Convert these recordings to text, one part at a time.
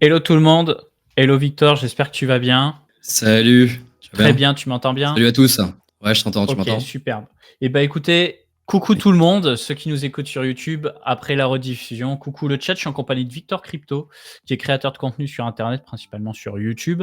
Hello tout le monde, hello Victor, j'espère que tu vas bien. Salut, tu vas Très bien? bien, tu m'entends bien? Salut à tous. Ouais, je t'entends, tu OK, m'entends? superbe. Et bah, écoutez, coucou Oui. tout le monde, ceux qui nous écoutent sur YouTube après la rediffusion. Coucou le chat, je suis en compagnie de Victor Crypto, qui est créateur de contenu sur internet, principalement sur YouTube,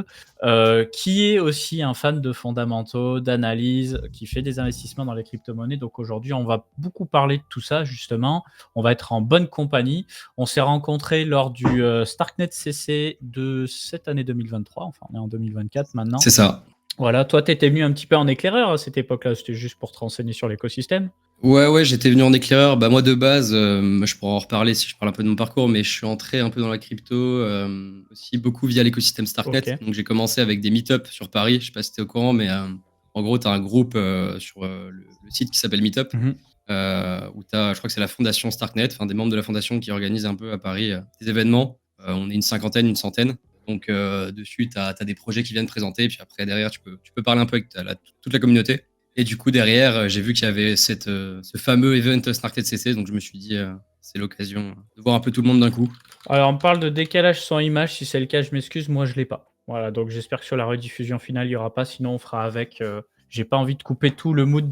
qui est aussi un fan de fondamentaux, d'analyse, qui fait des investissements dans les crypto-monnaies. Donc aujourd'hui, on va beaucoup parler de tout ça justement. On va être en bonne compagnie. On s'est rencontrés lors du, Starknet CC de cette année 2023, enfin on est en 2024 maintenant. C'est ça. Voilà, toi, tu étais venu un petit peu en éclaireur à cette époque-là, c'était juste pour te renseigner sur l'écosystème? Ouais, j'étais venu en éclaireur. Bah, moi, de base, je pourrais en reparler si je parle un peu de mon parcours, mais je suis entré un peu dans la crypto aussi beaucoup via l'écosystème Starknet. OK. Donc, j'ai commencé avec des meet-up sur Paris. Je sais pas si tu es au courant, mais en gros, tu as un groupe sur le site qui s'appelle Meetup, Mmh. où tu as, je crois que c'est la fondation Starknet, enfin des membres de la fondation qui organisent un peu à Paris des événements. On est une cinquantaine, une centaine. Donc, dessus, tu as des projets qui viennent présenter. Puis après, derrière, tu peux parler un peu avec toute la communauté. Et du coup, derrière, j'ai vu qu'il y avait ce fameux event Starknet CC. Donc, je me suis dit, c'est l'occasion de voir un peu tout le monde d'un coup. Alors, on me parle de décalage sans image, si c'est le cas, je m'excuse, moi je l'ai pas. Voilà, donc j'espère que sur la rediffusion finale, il y aura pas, sinon on fera avec, j'ai pas envie de couper tout le mood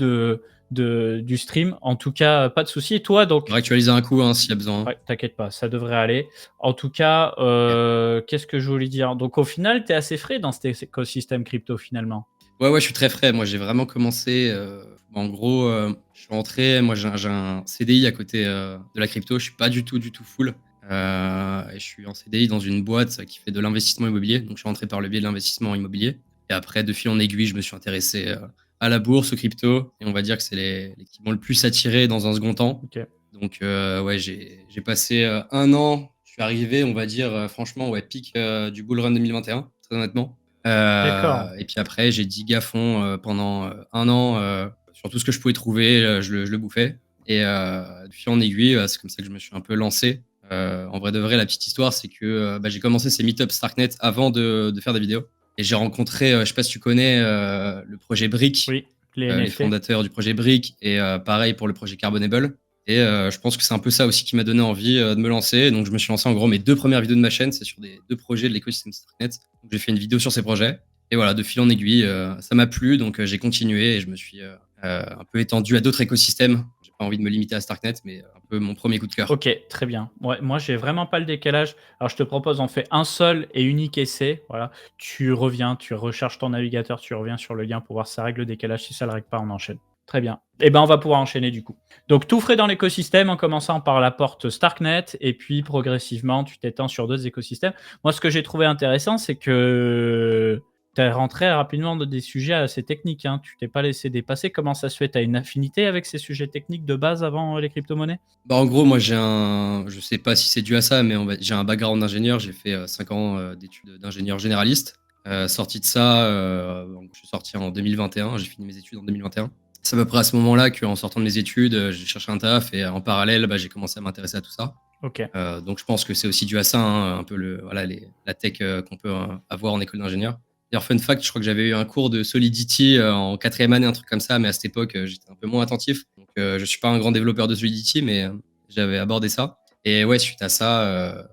du stream. En tout cas, pas de souci. Et toi On donc? va actualiser un coup s'il y a besoin. Ouais, t'inquiète pas, ça devrait aller. En tout cas, Ok. qu'est-ce que je voulais dire? Donc au final, tu es assez frais dans cet écosystème crypto finalement? Ouais, je suis très frais. Moi, j'ai vraiment commencé. En gros, je suis rentré. Moi, j'ai un CDI à côté de la crypto. Je suis pas du tout full. Et je suis en CDI dans une boîte qui fait de l'investissement immobilier. Donc, je suis rentré par le biais de l'investissement immobilier. Et après, de fil en aiguille, je me suis intéressé à la bourse, aux crypto. Et on va dire que c'est les qui m'ont le plus attiré dans un second temps. OK. Donc, ouais, j'ai passé un an. Je suis arrivé, on va dire, franchement, ouais, pic du bull run 2021, très honnêtement. D'accord. Et puis après, j'ai digué à fond pendant un an sur tout ce que je pouvais trouver, je le bouffais. Et de fil en aiguille, c'est comme ça que je me suis un peu lancé. En vrai de vrai, la petite histoire, c'est que j'ai commencé ces meetups Starknet avant de faire des vidéos. Et j'ai rencontré, je sais pas si tu connais le projet Brick, Oui, les les NFT. fondateurs du projet Brick, et pareil pour le projet Carbonable. Et je pense que c'est un peu ça aussi qui m'a donné envie de me lancer. Donc je me suis lancé en gros mes 2 premières vidéos de ma chaîne, c'est sur des 2 projets de l'écosystème Starknet. Donc j'ai fait une vidéo sur ces projets. Et voilà, de fil en aiguille, ça m'a plu, donc j'ai continué et je me suis un peu étendu à d'autres écosystèmes. J'ai pas envie de me limiter à Starknet, mais un peu mon premier coup de cœur. OK, très bien. Ouais, moi, j'ai vraiment pas le décalage. Alors, je te propose, on fait un seul et unique essai. Voilà. Tu reviens, tu recharges ton navigateur, tu reviens sur le lien pour voir si ça règle le décalage. Si ça le règle pas, on enchaîne. Très bien. Eh ben, on va pouvoir enchaîner du coup. Donc, tout frais dans l'écosystème en commençant par la porte Starknet et puis progressivement, tu t'étends sur d'autres écosystèmes. Moi, ce que j'ai trouvé intéressant, c'est que tu es rentré rapidement dans des sujets assez techniques, hein. Tu t'es pas laissé dépasser. Comment ça se fait? Tu as une affinité avec ces sujets techniques de base avant les crypto-monnaies? Bah, en gros, moi, je sais pas si c'est dû à ça, mais j'ai un background d'ingénieur. J'ai fait 5 ans d'études d'ingénieur généraliste. Sorti de ça, donc, je suis sorti en 2021. J'ai fini mes études en 2021. C'est à peu près à ce moment-là qu'en sortant de mes études, j'ai cherché un taf et en parallèle, j'ai commencé à m'intéresser à tout ça. OK. Donc je pense que c'est aussi dû à ça, hein, un peu voilà, la tech qu'on peut avoir en école d'ingénieur. D'ailleurs, fun fact, je crois que j'avais eu un cours de Solidity en 4e année, un truc comme ça, mais à cette époque, j'étais un peu moins attentif. Donc je suis pas un grand développeur de Solidity, mais j'avais abordé ça. Et ouais, suite à ça,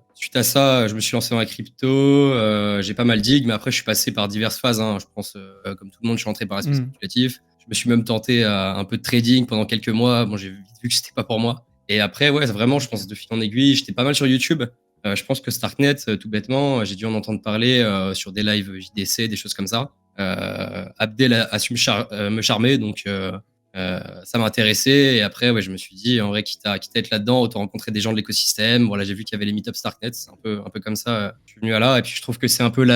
je me suis lancé dans la crypto. J'ai pas mal dig, mais après, je suis passé par diverses phases, hein. Je pense, comme tout le monde, je suis entré par l'aspect Mmh. spéculatif. Je me suis même tenté à un peu de trading pendant quelques mois. Bon, j'ai vite vu que c'était pas pour moi. Et après, ouais, vraiment, je pense OK. de fil en aiguille, j'étais pas mal sur YouTube. Je pense que Starknet, tout bêtement, j'ai dû en entendre parler sur des lives JDC, des choses comme ça. Abdel a su me charmer, donc ça m'a intéressé. Et après, ouais, je me suis dit, en vrai, quitte à être là-dedans, autant rencontrer des gens de l'écosystème. Voilà, j'ai vu qu'il y avait les meetups Starknet, c'est un peu comme ça. Je suis venu à là, et puis je trouve que c'est un peu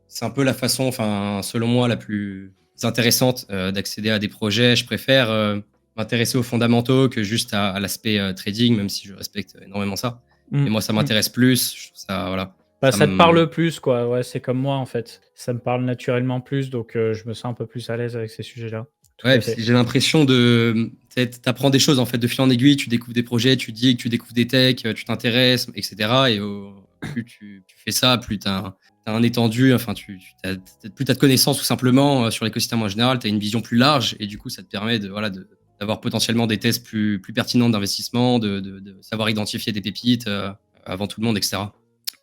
c'est un peu la façon, enfin, selon moi, la plus intéressante d'accéder à des projets. Je préfère m'intéresser aux fondamentaux que juste à l'aspect trading, même si je respecte énormément ça. Mmh. Mais moi, ça Mmh. m'intéresse plus. Je trouve ça, voilà. Bah, Ça ça te me... parle plus, quoi. Ouais, c'est comme moi, en fait. Ça me parle naturellement plus, donc je me sens un peu plus à l'aise avec ces sujets-là. Tout Ouais, à puis fait. j'ai l'impression de. T'apprends des choses en fait de fil en aiguille, tu découvres des projets, tu dis que tu découvres des techs, tu t'intéresses, etc. Et plus tu fais ça, plus t'as un étendu, enfin, plus t'as de connaissances tout simplement sur l'écosystème en général, t'as une vision plus large et du coup, ça te permet voilà, d'avoir potentiellement des tests plus pertinents d'investissement, de savoir identifier des pépites avant tout le monde, etc.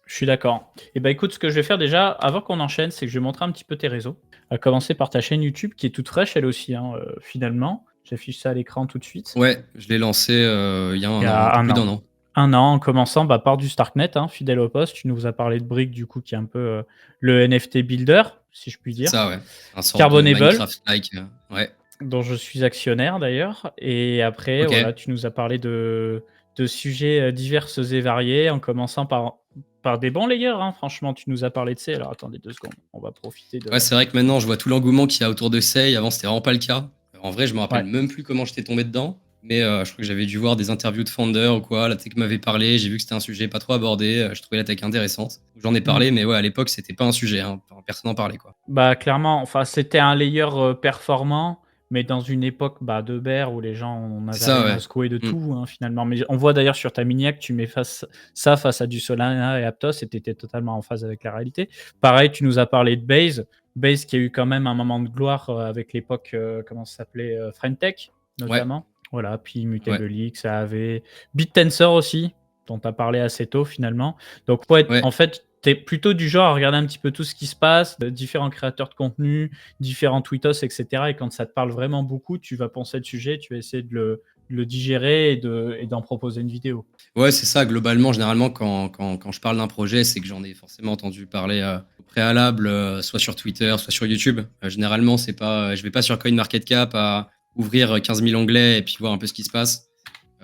Je suis d'accord. Et bah, écoute, ce que je vais faire déjà, avant qu'on enchaîne, c'est que je vais montrer un petit peu tes réseaux. À commencer par ta chaîne YouTube qui est toute fraîche elle aussi, hein, finalement. J'affiche ça à l'écran tout de suite. Ouais, je l'ai lancé il y a Il y un an, un a peu un plus an. d'un an. 1 an, en commençant, bah, par du Starknet, hein, fidèle au poste. Tu nous as parlé de Brick, du coup, qui est un peu, le NFT builder, si je puis C'est dire. ça, ouais. Un sorte de Carbonable, Minecraft-like. Ouais. dont je suis actionnaire d'ailleurs. Et après, Ok. voilà, tu nous as parlé de sujets, divers et variés, en commençant par des bons layers, hein. Franchement, tu nous as parlé de C. Alors attendez 2 secondes, on va profiter de Ouais, c'est vrai que maintenant, je vois tout l'engouement qu'il y a autour de Sei. Avant, c'était vraiment pas le cas. En vrai, je me rappelle ouais. même plus comment j'étais tombé dedans. Mais je crois que j'avais dû voir des interviews de founders ou quoi. La tech m'avait parlé. J'ai vu que c'était un sujet pas trop abordé. Je trouvais la tech intéressante. J'en ai Mmh. parlé, mais ouais, à l'époque, c'était pas un sujet. Hein. Personne n'en parlait, quoi. Bah, clairement, enfin, c'était un layer, performant, mais dans une époque, bah, de bear où les gens on C'est avait ça, rien à ouais. secouer de Mm. tout, hein, finalement. Mais on voit d'ailleurs sur ta miniac, tu mets face à du Solana et Aptos et tu étais totalement en phase avec la réalité. Pareil, tu nous as parlé de Base. Base qui a eu quand même un moment de gloire, avec l'époque, comment ça s'appelait? Friendtech, Ouais, notamment. Voilà, puis ouais, Mutable X, AAV, BitTensor aussi, dont tu as parlé assez tôt, finalement. Donc ouais, ouais. en fait, tu es plutôt du genre à regarder un petit peu tout ce qui se passe, de différents créateurs de contenu, différents tweetos, et cetera, et quand ça te parle vraiment beaucoup, tu vas penser le sujet, tu vas essayer de le digérer et d'en proposer une vidéo. Ouais, c'est ça. Globalement, généralement, quand je parle d'un projet, c'est que j'en ai forcément entendu parler au préalable, soit sur Twitter, soit sur YouTube. Généralement, c'est pas, je vais pas sur CoinMarketCap à ouvrir 15 000 onglets et puis voir un peu ce qui se passe.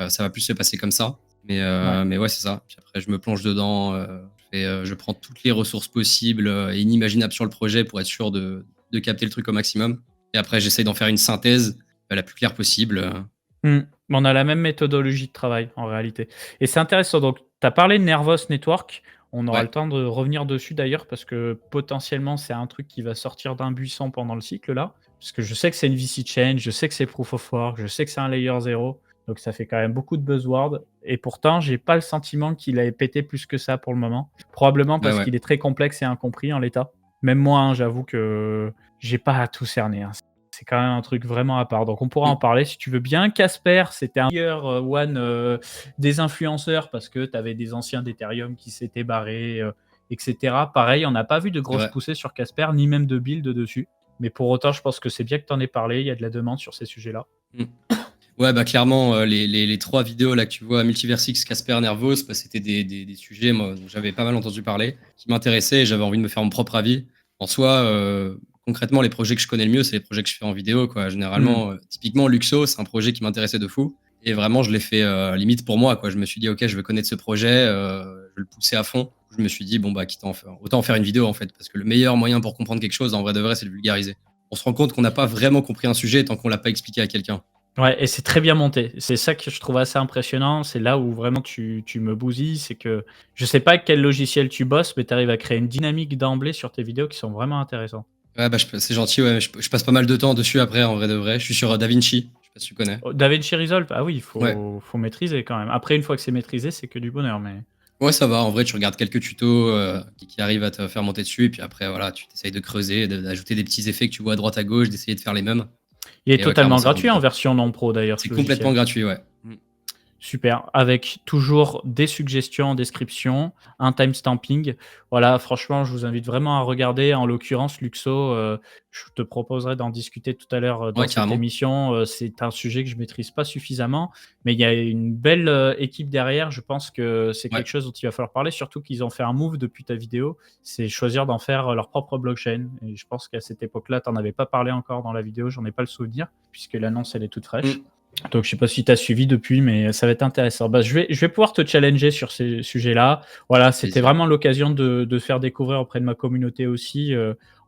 Ça va plus se passer comme ça. Ouais. Mais ouais, c'est ça. Puis après, je me plonge dedans. Je prends toutes les ressources possibles et inimaginables sur le projet pour être sûr de capter le truc au maximum. Et après, j'essaye d'en faire une synthèse la plus claire possible. Mmh. On a la même méthodologie de travail, en réalité, et c'est intéressant. Donc tu as parlé de Nervos Network. On aura Ouais, le temps de revenir dessus d'ailleurs parce que potentiellement, c'est un truc qui va sortir d'un buisson pendant le cycle là. Parce que je sais que c'est une VC chain, je sais que c'est Proof of Work, je sais que c'est un layer 0, donc ça fait quand même beaucoup de buzzwords et pourtant, j'ai pas le sentiment qu'il ait pété plus que ça pour le moment. Probablement ouais, parce ouais. qu'il est très complexe et incompris en l'état. Même moi, hein, j'avoue que j'ai pas tout cerné, hein. C'est quand même un truc vraiment à part. Donc on pourra en Mm. parler si tu veux bien. Casper, c'était un meilleur one des influenceurs parce que tu avais des anciens d'Ethereum qui s'étaient barrés, etc. Pareil, on n'a pas vu de C'est grosses vrai. poussées sur Casper, ni même de build dessus. Mais pour autant, je pense que c'est bien que tu en aies parlé. Il y a de la demande sur ces sujets-là. Mm. Ouais, bah clairement, les trois vidéos là que tu vois, Multiversix, Casper, Nervos, bah, c'était des sujets moi, dont j'avais pas mal entendu parler, qui m'intéressaient et j'avais envie de me faire mon propre avis. En soi, concrètement, les projets que je connais le mieux, c'est les projets que je fais en vidéo. Quoi. Hmm. Généralement, typiquement, Luxo, c'est un projet qui m'intéressait de fou. Et vraiment, je l'ai fait limite pour moi. Quoi. Je me suis dit, OK, je veux connaître ce projet, je vais le pousser à fond. Je me suis dit, bon, bah, autant en faire une vidéo en fait, parce que le meilleur moyen pour comprendre quelque chose, en vrai de vrai, c'est de vulgariser. On se rend compte qu'on n'a pas vraiment compris un sujet tant qu'on l'a pas expliqué à quelqu'un. Ouais, et c'est très bien monté. C'est ça que je trouve assez impressionnant. C'est là où vraiment tu me bousilles. C'est que je sais pas avec quel logiciel tu bosses, mais tu arrives à créer une dynamique d'emblée sur tes vidéos qui sont vraiment intéressantes. Ouais, bah, c'est gentil, ouais. Je passe pas mal de temps dessus après, en vrai de vrai. Je suis sur DaVinci. Je sais pas si tu connais. Oh, DaVinci Resolve, ah oui, il Ouais. faut maîtriser quand même. Après, une fois que c'est maîtrisé, c'est que du bonheur. Mais Ouais, ça va. En vrai, tu regardes quelques tutos qui arrivent à te faire monter dessus. Et puis après, voilà, tu t'essayes de creuser, d'ajouter des petits effets que tu vois à droite à gauche, d'essayer de faire les mêmes. il est Et ouais, clairement, totalement ça rend gratuit en bien. version non pro d'ailleurs, C'est ce complètement logiciel. gratuit, ouais. Mm. Super, avec toujours des suggestions en description, un timestamping. Voilà, franchement, je vous invite vraiment à regarder. En l'occurrence, Luxo, je te proposerai d'en discuter tout à l'heure Ouais, dans cette carrément. émission. C'est un sujet que je maîtrise pas suffisamment, mais il y a une belle équipe derrière. Je pense que c'est Ouais, quelque chose dont il va falloir parler, surtout qu'ils ont fait un move depuis ta vidéo. C'est choisir d'en faire leur propre blockchain. Et je pense qu'à cette époque-là, tu n'en avais pas parlé encore dans la vidéo, j'en ai pas le souvenir, puisque l'annonce, elle est toute fraîche. Mm. Donc, je sais pas si tu as suivi depuis, mais ça va être intéressant. Bah, je vais pouvoir te challenger sur ces sujets-là. Voilà, Avec c'était plaisir. vraiment l'occasion de faire découvrir auprès de ma communauté aussi.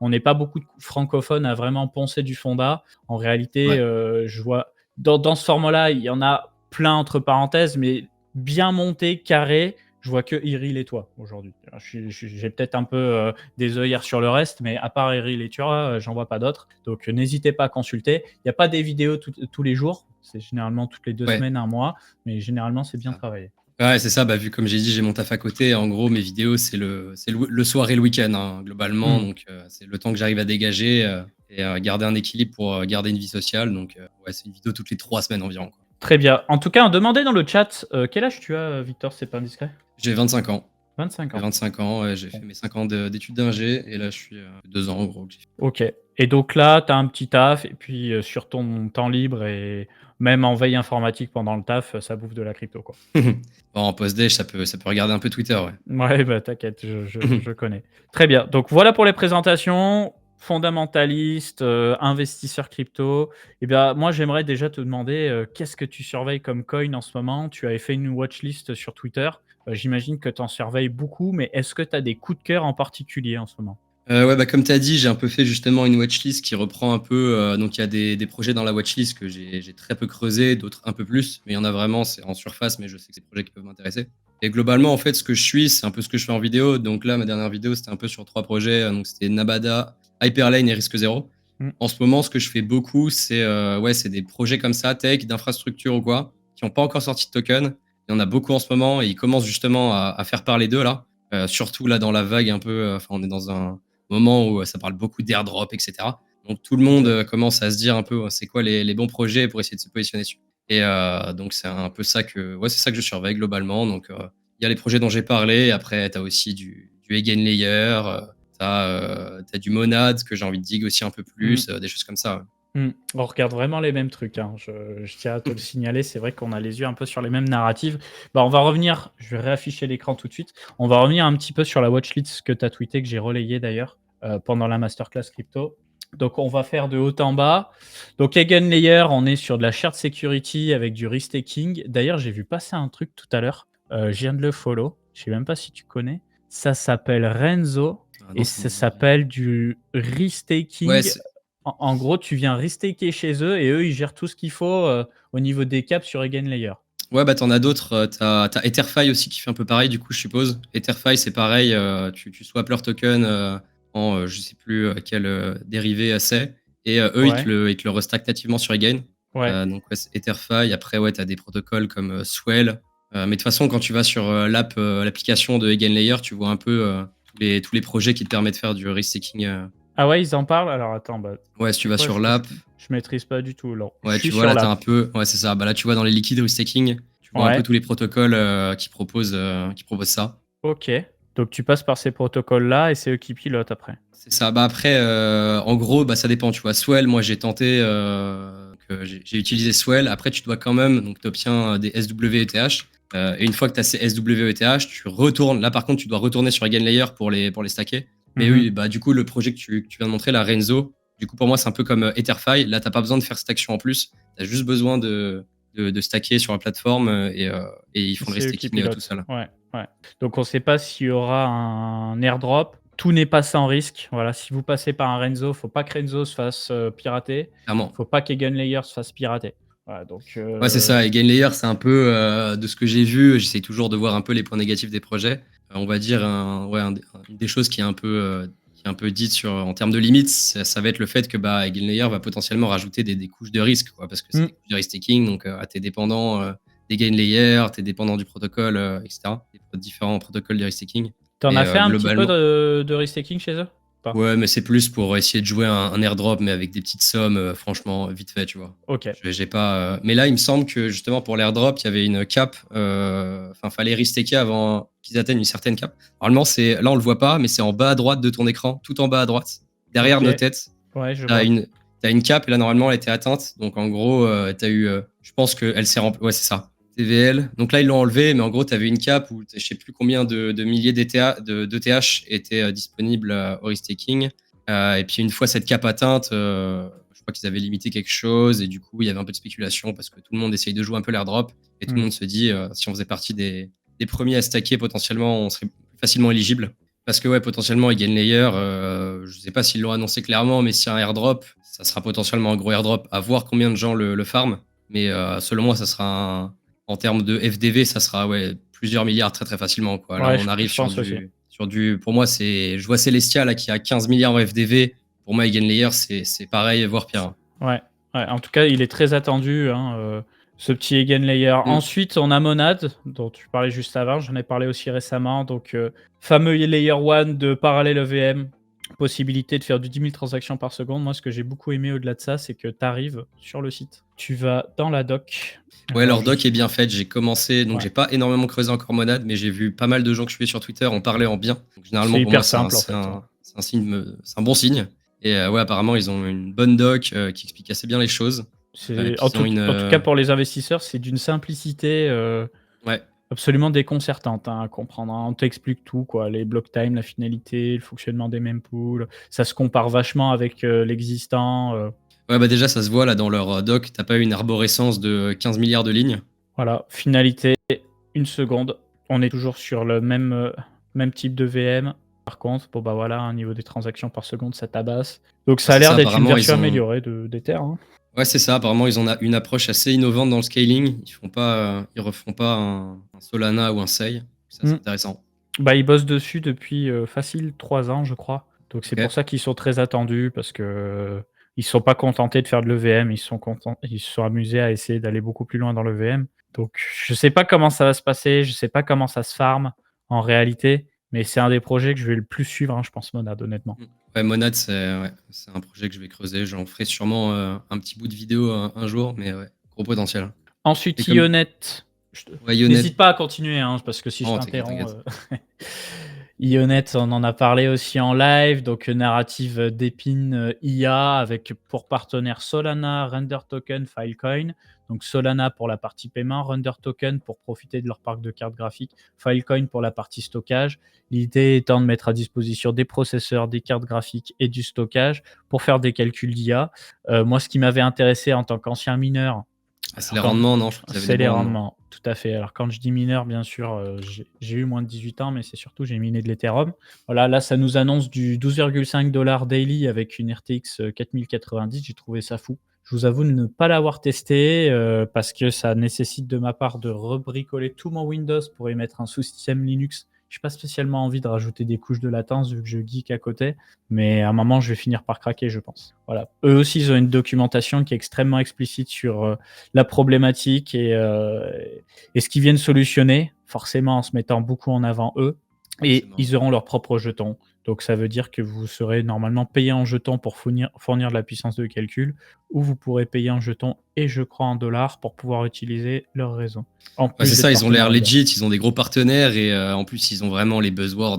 On n'est pas beaucoup de francophones à vraiment poncer du fonda. En réalité, Ouais, je vois dans ce format-là, il y en a plein entre parenthèses, mais bien monté, carré. Je vois que Iril et toi aujourd'hui. J'ai peut-être un peu des œillères sur le reste, mais à part Iril et toi, j'en vois pas d'autres. Donc n'hésitez pas à consulter. Il n'y a pas des vidéos tous les jours. C'est généralement toutes les 2 ouais. semaines, un mois, mais généralement, c'est bien Ça. travaillé. Ouais, c'est ça. Bah, vu comme j'ai dit, j'ai mon taf à côté. En gros, mes vidéos, c'est le soir et le week-end, hein, globalement. Mmh. Donc, c'est le temps que j'arrive à dégager et garder un équilibre pour garder une vie sociale. Donc, ouais, c'est une vidéo toutes les 3 semaines environ. Quoi. Très bien. En tout cas, on demandait dans le chat, quel âge tu as, Victor, si c'est pas indiscret? J'ai 25 ans. 25 J'ai ans. 25 ans, ouais, j'ai fait mes 5 ans d'études d'ingé et là je suis 2 ans en gros que j'ai OK et donc là, tu as un petit taf et puis, sur ton temps libre et même en veille informatique pendant le taf, ça bouffe de la crypto, quoi? fait. Bon, en post-déj, ça peut regarder un peu Twitter, ouais. Ouais, bah, t'inquiète, je connais. Très bien, donc voilà pour les présentations. Fondamentaliste, investisseur crypto et bien, moi, j'aimerais déjà te demander, qu'est-ce que tu surveilles comme coin en ce moment? Tu avais fait une watchlist sur Twitter. J'imagine que tu en surveilles beaucoup, mais est-ce que tu as des coups de cœur en particulier en ce moment? Ouais, bah, comme tu as dit, j'ai un peu fait justement une watchlist qui reprend un peu, donc il y a des projets dans la watchlist que j'ai très peu creusé, d'autres un peu plus, mais il y en a vraiment, c'est en surface, mais je sais que c'est des projets qui peuvent m'intéresser et globalement, en fait, ce que je suis, c'est un peu ce que je fais en vidéo. Donc là, ma dernière vidéo, c'était un peu sur 3 projets, donc c'était Nabada, Hyperlane et Risque Zéro. Mmh. En ce moment, ce que je fais beaucoup, c'est, ouais, c'est des projets comme ça, tech, d'infrastructure ou quoi, qui ont pas encore sorti de token. Il y en a beaucoup en ce moment et ils commencent justement à faire parler d'eux là, surtout là dans la vague un peu, enfin, on est dans un moment où ça parle beaucoup d'airdrop, etc. Donc tout le monde OK. commence à se dire un peu c'est quoi les bons projets pour essayer de se positionner dessus. Et donc c'est un peu ça que, ouais, c'est ça que je surveille globalement. Donc il y a les projets dont j'ai parlé. Après, tu as aussi du Again Layer, t'as du Monad que j'ai envie de dig aussi un peu Mmh. plus, des choses comme ça. Mmh. On regarde vraiment les mêmes trucs, hein. Je tiens à te le Ouais. signaler, c'est vrai qu'on a les yeux un peu sur les mêmes narratives. Bah, on va revenir je vais réafficher l'écran tout de suite. On va revenir un petit peu sur la watchlist que tu as tweetée, que j'ai relayée d'ailleurs, pendant la masterclass crypto. Donc on va faire de haut en bas. Donc Eigenlayer, on est sur de la shared security avec du restaking. D'ailleurs, j'ai vu passer un truc tout à l'heure, je viens de le follow, je sais même pas si tu connais. Ça s'appelle Renzo Ah et non, ça me ça dit rien. s'appelle du Ouais, restaking. En gros, tu viens restaker chez eux et eux, ils gèrent tout ce qu'il faut, au niveau des caps sur Eigenlayer. ouais, bah, t'en as d'autres, tu as Etherfi aussi qui fait un peu pareil du coup, je suppose. Etherfi, c'est pareil, tu swaps leur token, en, je sais plus, quel, dérivé, c'est et eux, Ouais, ils te le restackent nativement sur Egain. ouais. Donc ouais, c'est Etherfi. Après, ouais, tu as des protocoles comme, Swell, mais de toute façon, quand tu vas sur, l'application de Eigenlayer, tu vois un peu, tous les projets qui te permettent de faire du restaking, Ah ouais, ils en parlent? Alors attends, bah, ouais, si tu tu sais vas quoi? sur Je l'app, je maîtrise pas du tout, non. Je ouais, suis tu vois, sur là, tu as un l'app. peu, ouais, c'est ça. Bah, là, tu vois dans les liquides restaking, tu vois un peu Ouais, tous les protocoles, qui proposent ça. OK. Donc tu passes par ces protocoles-là et c'est eux qui pilotent après? C'est ça. Bah, après, en gros, bah, ça dépend, tu vois? Swell, moi, j'ai tenté, j'ai utilisé Swell. Après, tu dois quand même, donc tu obtiens des SWETH, et une fois que tu as ces SWETH, tu retournes là, par contre, tu dois retourner sur EigenLayer pour les stacker. Mais Mmh. oui, bah, du coup, le projet que tu viens de montrer, la Renzo, du coup, pour moi, c'est un peu comme, Etherfi. Là, tu as pas besoin de faire cette action en plus. Tu as juste besoin de stacker sur la plateforme, et ils font le C'est eux qui restaking, tout pilotent. seul. Ouais, ouais. Donc on sait pas s'il y aura un airdrop. Tout n'est pas sans risque. Voilà, si vous passez par un Renzo, faut pas que Renzo se fasse, pirater. Clairement. Faut pas qu'Eigenlayer se fasse pirater. Voilà, donc Ouais, c'est ça. Et GainLayer, c'est un peu, de ce que j'ai vu, j'essaie toujours de voir un peu les points négatifs des projets. On va dire, ouais, une des choses qui est un peu dite en termes de limites, ça va être le fait que bah, GainLayer va potentiellement rajouter des couches de risque, quoi, parce que c'est mmh, des couches de risk taking. Donc, tu es dépendant des GainLayer, tu es dépendant du protocole, etc., des différents protocoles de risk taking. tu Mais as fait un petit peu globalement, de restaking chez eux? Pas? ouais, mais c'est plus pour essayer de jouer un airdrop, mais avec des petites sommes, franchement, vite fait, tu vois? OK. J'ai pas, mais là, il me semble que justement pour l'airdrop, il y avait une cap, enfin, fallait restaker avant qu'ils atteignent une certaine cap. Normalement, c'est là, on le voit pas, mais c'est en bas à droite de ton écran, tout en bas à droite, derrière OK. nos têtes. Ouais, je Tu as vois. une tu une cap et là, normalement, elle était atteinte. Donc en gros, tu as eu, je pense qu'elle s'est remplie, ouais, c'est ça, TVL. Donc là, ils l'ont enlevé, mais en gros, tu avais une cap où je sais plus combien de milliers d'ETH étaient, disponibles, au restaking. Et puis une fois cette cap atteinte, je crois qu'ils avaient limité quelque chose et du coup, il y avait un peu de spéculation parce que tout le monde essaye de jouer un peu l'airdrop et tout le Mmh. monde se dit, si on faisait partie des premiers à stacker, potentiellement, on serait plus facilement éligible. Parce que ouais, potentiellement, Eigenlayer, je sais pas s'ils l'ont annoncé clairement, mais si un airdrop, ça sera potentiellement un gros airdrop, à voir combien de gens le farm. Mais selon moi, ça sera en termes de FDV, ça sera, ouais, plusieurs milliards très très facilement, quoi. Là, Ouais, on arrive je sur pense aussi. du, pour moi, je vois Celestia là qui a 15 milliards en FDV. Pour moi, Eigenlayer, c'est pareil, voire pire, hein. Ouais, ouais, en tout cas, il est très attendu, hein, ce petit Eigenlayer. Mm. Ensuite, on a Monad, dont tu parlais juste avant, j'en ai parlé aussi récemment, donc fameux Layer 1 de Parallel EVM. possibilité de faire du 10 000 transactions par seconde. Moi, ce que j'ai beaucoup aimé au-delà de ça, c'est que tu arrives sur le site, tu vas dans la doc. Ouais, Alors, leur doc est bien faite. J'ai commencé, donc Ouais. j'ai pas énormément creusé encore Monad, mais j'ai vu pas mal de gens que je suis sur Twitter en parler en bien. Donc, généralement, C'est pour moi, hyper simple en fait. c'est un signe, c'est un bon signe. Et ouais, apparemment, ils ont une bonne doc qui explique assez bien les choses. Et puis, En ils ont tout cas, pour les investisseurs, c'est d'une simplicité ouais, absolument déconcertante à comprendre, hein. On t'explique tout, quoi. Les block time, la finalité, le fonctionnement des mempools. Ça se compare vachement avec l'existant. ouais, bah déjà, ça se voit là dans leur doc. T'as pas une arborescence de 15 milliards de lignes. Voilà, finalité, 1 seconde. On est toujours sur le même type de VM. Par contre, bon bah voilà, au niveau des transactions par seconde, ça tabasse. Donc ça a C'est l'air ça, d'être une apparemment, version améliorée d'Ether, hein. ouais, c'est ça. Apparemment, ils ont une approche assez innovante dans le scaling. Ils refont pas un Solana ou un Sei. Ça, c'est Mm. intéressant. Bah, ils bossent dessus depuis facile 3 ans, je crois. Donc c'est Ok. pour ça qu'ils sont très attendus, parce que ils sont pas contentés de faire de l'EVM, ils se sont amusés à essayer d'aller beaucoup plus loin dans l'EVM. Donc je sais pas comment ça va se passer, je sais pas comment ça se farm en réalité, mais c'est un des projets que je vais le plus suivre, hein, je pense, Monad, honnêtement. Ouais, Monad, c'est un projet que je vais creuser. J'en ferai sûrement un petit bout de vidéo un jour, mais ouais, gros potentiel. Et Ensuite, comme Ionet. ouais, Ionet, N'hésite pas à continuer, hein, parce que si je oh, t'inquiète, t'interromps. t'inquiète. Ionet, on en a parlé aussi en live, donc narrative d'Epine IA avec pour partenaire Solana, Render Token, Filecoin. Donc Solana pour la partie paiement, Render Token pour profiter de leur parc de cartes graphiques, Filecoin pour la partie stockage. L'idée étant de mettre à disposition des processeurs, des cartes graphiques et du stockage pour faire des calculs d'IA. Moi, ce qui m'avait intéressé en tant qu'ancien mineur, Ah, c'est alors les quand rendements, non? Je crois qu'ils avaient des c'est les bons rendements. rendements, tout à fait. Alors quand je dis mineur, bien sûr, j'ai eu moins de 18 ans, mais c'est surtout j'ai miné de l'Ethereum. Voilà, là, ça nous annonce du 12,5 $ daily avec une RTX 4090. J'ai trouvé ça fou. Je vous avoue de ne pas l'avoir testé parce que ça nécessite de ma part de rebricoler tout mon Windows pour y mettre un sous-système Linux. Je n'ai pas spécialement envie de rajouter des couches de latence vu que je geek à côté, mais à un moment, je vais finir par craquer, je pense. Voilà. Eux aussi, ils ont une documentation qui est extrêmement explicite sur la problématique et ce qu'ils viennent solutionner, forcément en se mettant beaucoup en avant eux. Et Forcément. ils auront leurs propres jetons. Donc ça veut dire que vous serez normalement payé en jetons pour fournir de la puissance de calcul, ou vous pourrez payer en jetons et je crois en dollars pour pouvoir utiliser leur réseau. En Ouais, plus c'est d'être ça, ils ont l'air partenaire IA. legit, ils ont des gros partenaires et en plus, ils ont vraiment les buzzwords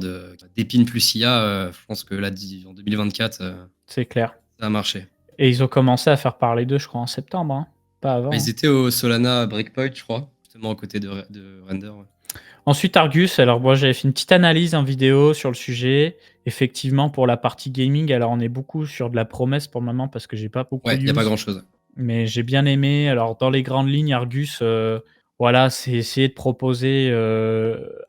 d'Epine plus IA. Je pense que là, en 2024, C'est clair. ça a marché. Et ils ont commencé à faire parler d'eux, je crois, en septembre, hein. Pas avant. Ils étaient au Solana Breakpoint, je crois, justement à côté de Render. Ouais. Ensuite, Argus, alors moi j'avais fait une petite analyse en vidéo sur le sujet. Effectivement, pour la partie gaming, alors on est beaucoup sur de la promesse pour le moment parce que j'ai pas beaucoup Ouais, il n'y a pas use, grand-chose. mais j'ai bien aimé. Alors dans les grandes lignes, Argus, voilà, c'est essayer de proposer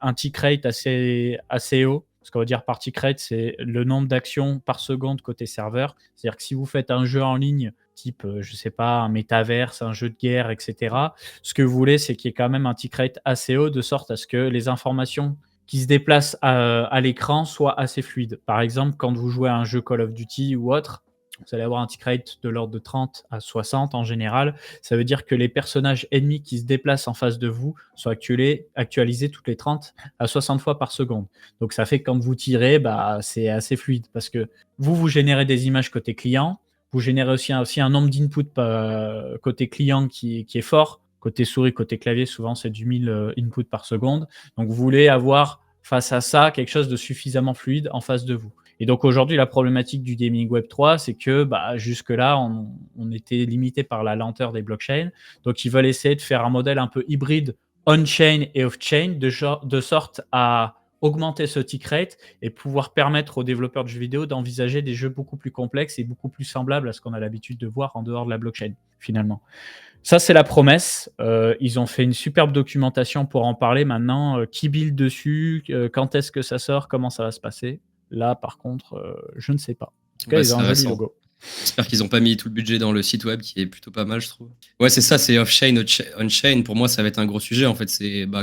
un tick rate assez haut. Ce qu'on veut dire par tick rate, c'est le nombre d'actions par seconde côté serveur. C'est-à-dire que si vous faites un jeu en ligne, type, je sais pas, un métaverse, un jeu de guerre, etc., ce que vous voulez, c'est qu'il y ait quand même un tick rate assez haut, de sorte à ce que les informations qui se déplacent à l'écran soient assez fluides. Par exemple, quand vous jouez à un jeu Call of Duty ou autre, vous allez avoir un tick rate de l'ordre de 30 à 60 en général. Ça veut dire que les personnages ennemis qui se déplacent en face de vous sont actualisés toutes les 30 à 60 fois par seconde. Donc ça fait que quand vous tirez, bah, c'est assez fluide parce que vous générez des images côté client, vous générez aussi un nombre d'inputs côté client qui est fort. Côté souris, côté clavier, souvent c'est du 1000 inputs par seconde. Donc vous voulez avoir face à ça quelque chose de suffisamment fluide en face de vous. Et donc aujourd'hui, la problématique du gaming Web 3, c'est que jusque-là, on était limité par la lenteur des blockchains. Donc ils veulent essayer de faire un modèle un peu hybride on-chain et off-chain, de sorte à augmenter ce tick rate et pouvoir permettre aux développeurs de jeux vidéo d'envisager des jeux beaucoup plus complexes et beaucoup plus semblables à ce qu'on a l'habitude de voir en dehors de la blockchain, finalement. Ça, c'est la promesse. Ils ont fait une superbe documentation pour en parler. Maintenant, qui build dessus, quand est-ce que ça sort, comment ça va se passer. Là, par contre, je ne sais pas. En tout cas, Ouais, ils ont c'est un joli récent. logo. J'espère qu'ils n'ont pas mis tout le budget dans le site web qui est plutôt pas mal, je trouve. Ouais, c'est ça, c'est off-chain, on-chain. Pour moi, ça va être un gros sujet. En fait,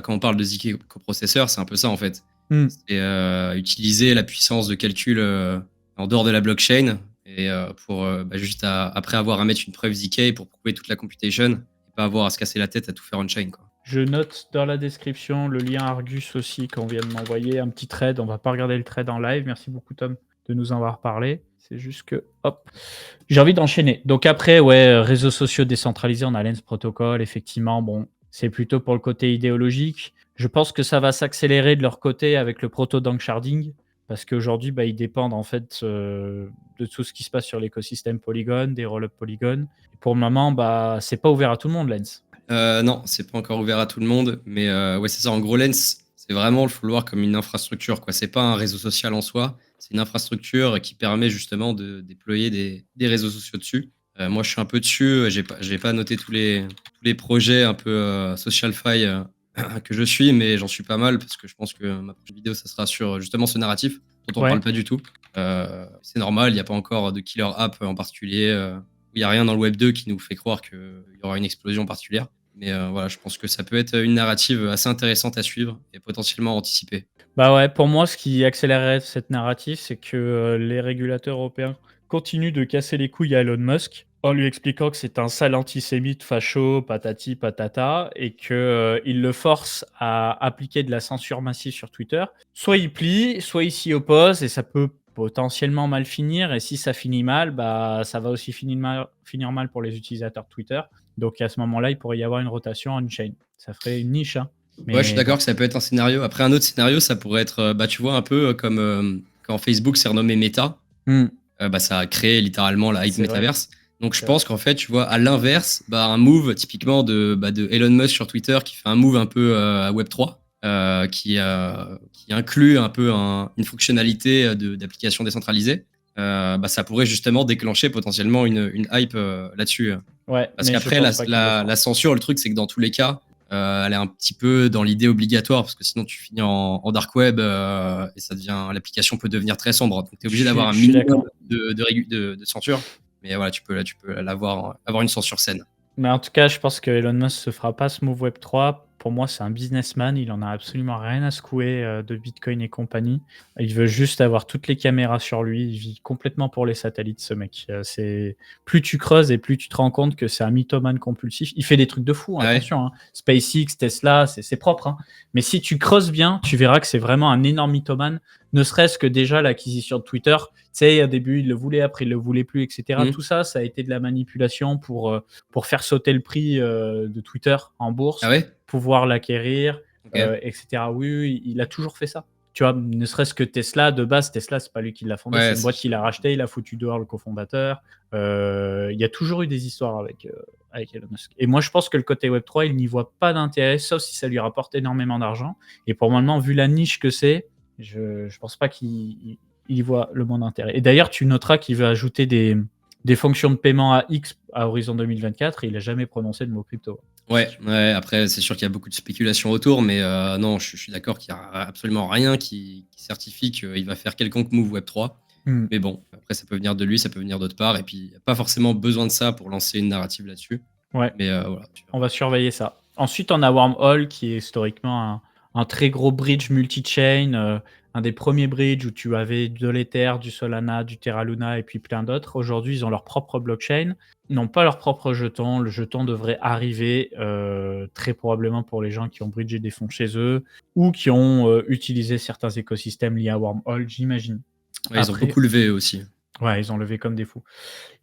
quand on parle de ZK coprocesseur, c'est un peu ça en fait. C'est utiliser la puissance de calcul en dehors de la blockchain et pour juste après avoir à mettre une preuve ZK pour prouver toute la computation et pas avoir à se casser la tête à tout faire on-chain, quoi. Je note dans la description le lien Argus aussi qu'on vient de m'envoyer, un petit trade. On va pas regarder le trade en live. Merci beaucoup, Tom. de nous en avoir parlé. C'est juste que, hop, j'ai envie d'enchaîner. Donc après, ouais, réseaux sociaux décentralisés, on a Lens Protocol, effectivement, bon, c'est plutôt pour le côté idéologique. Je pense que ça va s'accélérer de leur côté avec le proto-dank sharding, parce qu'aujourd'hui, ils dépendent en fait de tout ce qui se passe sur l'écosystème Polygon, des roll-up Polygon. Et pour le moment, c'est pas ouvert à tout le monde, Lens. Non, c'est pas encore ouvert à tout le monde, mais ouais, c'est ça. En gros, Lens, c'est vraiment, il faut le voir comme une infrastructure, quoi. C'est pas un réseau social en soi, c'est une infrastructure qui permet justement de déployer des réseaux sociaux dessus. Moi, je suis un peu dessus. J'ai pas noté tous les projets un peu social-fi que je suis, mais j'en suis pas mal parce que je pense que ma prochaine vidéo, ça sera sur justement ce narratif dont on Ouais. parle pas du tout. C'est normal, il n'y a pas encore de killer app en particulier. Il n'y a rien dans le Web 2 qui nous fait croire qu'il y aura une explosion particulière. Mais voilà, je pense que ça peut être une narrative assez intéressante à suivre et potentiellement anticiper. Bah ouais, pour moi, ce qui accélérerait cette narrative, c'est que les régulateurs européens continuent de casser les couilles à Elon Musk en lui expliquant que c'est un sale antisémite, facho, patati, patata, et qu'il le force à appliquer de la censure massive sur Twitter. Soit il plie, soit il s'y oppose, et ça peut potentiellement mal finir. Et si ça finit mal, ça va aussi finir mal pour les utilisateurs de Twitter. Donc à ce moment-là, il pourrait y avoir une rotation on-chain. Ça ferait une niche, hein. Ouais, je suis Mais d'accord bon. que ça peut être un scénario. Après, un autre scénario, ça pourrait être, tu vois, un peu comme quand Facebook s'est renommé Meta. Ça a créé littéralement la hype C'est vrai. métaverse. Donc je C'est pense qu'en fait, tu vois, à l'inverse, un move typiquement de Elon Musk sur Twitter qui fait un move un peu à Web3, qui inclut un peu une fonctionnalité d'application décentralisée, ça pourrait justement déclencher potentiellement une hype là-dessus. Ouais, Parce mais je qu'après, pense pas qu'il le fera. la censure, le truc, c'est que dans tous les cas, elle est un petit peu dans l'idée obligatoire, parce que sinon tu finis en dark web et l'application peut devenir très sombre. Donc tu es obligé d'avoir un Je suis minimum d'accord. de censure. Mais voilà, tu peux avoir une censure saine. Mais en tout cas, je pense que Elon Musk se fera pas ce move Web3. Pour moi, c'est un businessman. Il en a absolument rien à secouer de Bitcoin et compagnie. Il veut juste avoir toutes les caméras sur lui. Il vit complètement pour les satellites, ce mec. Plus tu creuses et plus tu te rends compte que c'est un mythomane compulsif. Il fait des trucs de fou, Ah ouais. attention, hein. SpaceX, Tesla, c'est propre, hein. Mais si tu creuses bien, tu verras que c'est vraiment un énorme mythomane. Ne serait-ce que déjà l'acquisition de Twitter. Tu sais, au début, il le voulait, après, il le voulait plus, etc. Mhm. Tout ça, ça a été de la manipulation pour faire sauter le prix de Twitter en bourse, Ah ouais. pouvoir l'acquérir, Ok. etc. Oui, il a toujours fait ça. Tu vois, ne serait-ce que Tesla, de base, Tesla, c'est pas lui qui l'a fondé, Ouais, c'est une boîte qu'il a racheté, il a foutu dehors le cofondateur. Il y a toujours eu des histoires avec Elon Musk. Et moi, je pense que le côté Web3, il n'y voit pas d'intérêt, sauf si ça lui rapporte énormément d'argent. Et pour le moment, vu la niche que c'est, je pense pas qu'il y voit le bon intérêt. Et d'ailleurs, tu noteras qu'il veut ajouter des fonctions de paiement à X à horizon 2024 et il n'a jamais prononcé le mot crypto. Ouais, après, c'est sûr qu'il y a beaucoup de spéculation autour, mais non, je suis d'accord qu'il n'y a absolument rien qui certifie qu'il va faire quelconque move Web3. Mais bon, après, ça peut venir de lui, ça peut venir d'autre part, et puis il n'y a pas forcément besoin de ça pour lancer une narrative là-dessus. Ouais, Mais voilà. on va surveiller ça. Ensuite, on a Wormhole qui est historiquement un très gros bridge multi-chain, un des premiers bridges où tu avais de l'Ether, du Solana, du Terra Luna et puis plein d'autres. Aujourd'hui, ils ont leur propre blockchain. Ils n'ont pas leur propre jeton. Le jeton devrait arriver très probablement pour les gens qui ont bridgé des fonds chez eux ou qui ont utilisé certains écosystèmes liés à Wormhole, j'imagine. Ouais, ils ont beaucoup levé aussi. Ouais, ils ont levé comme des fous.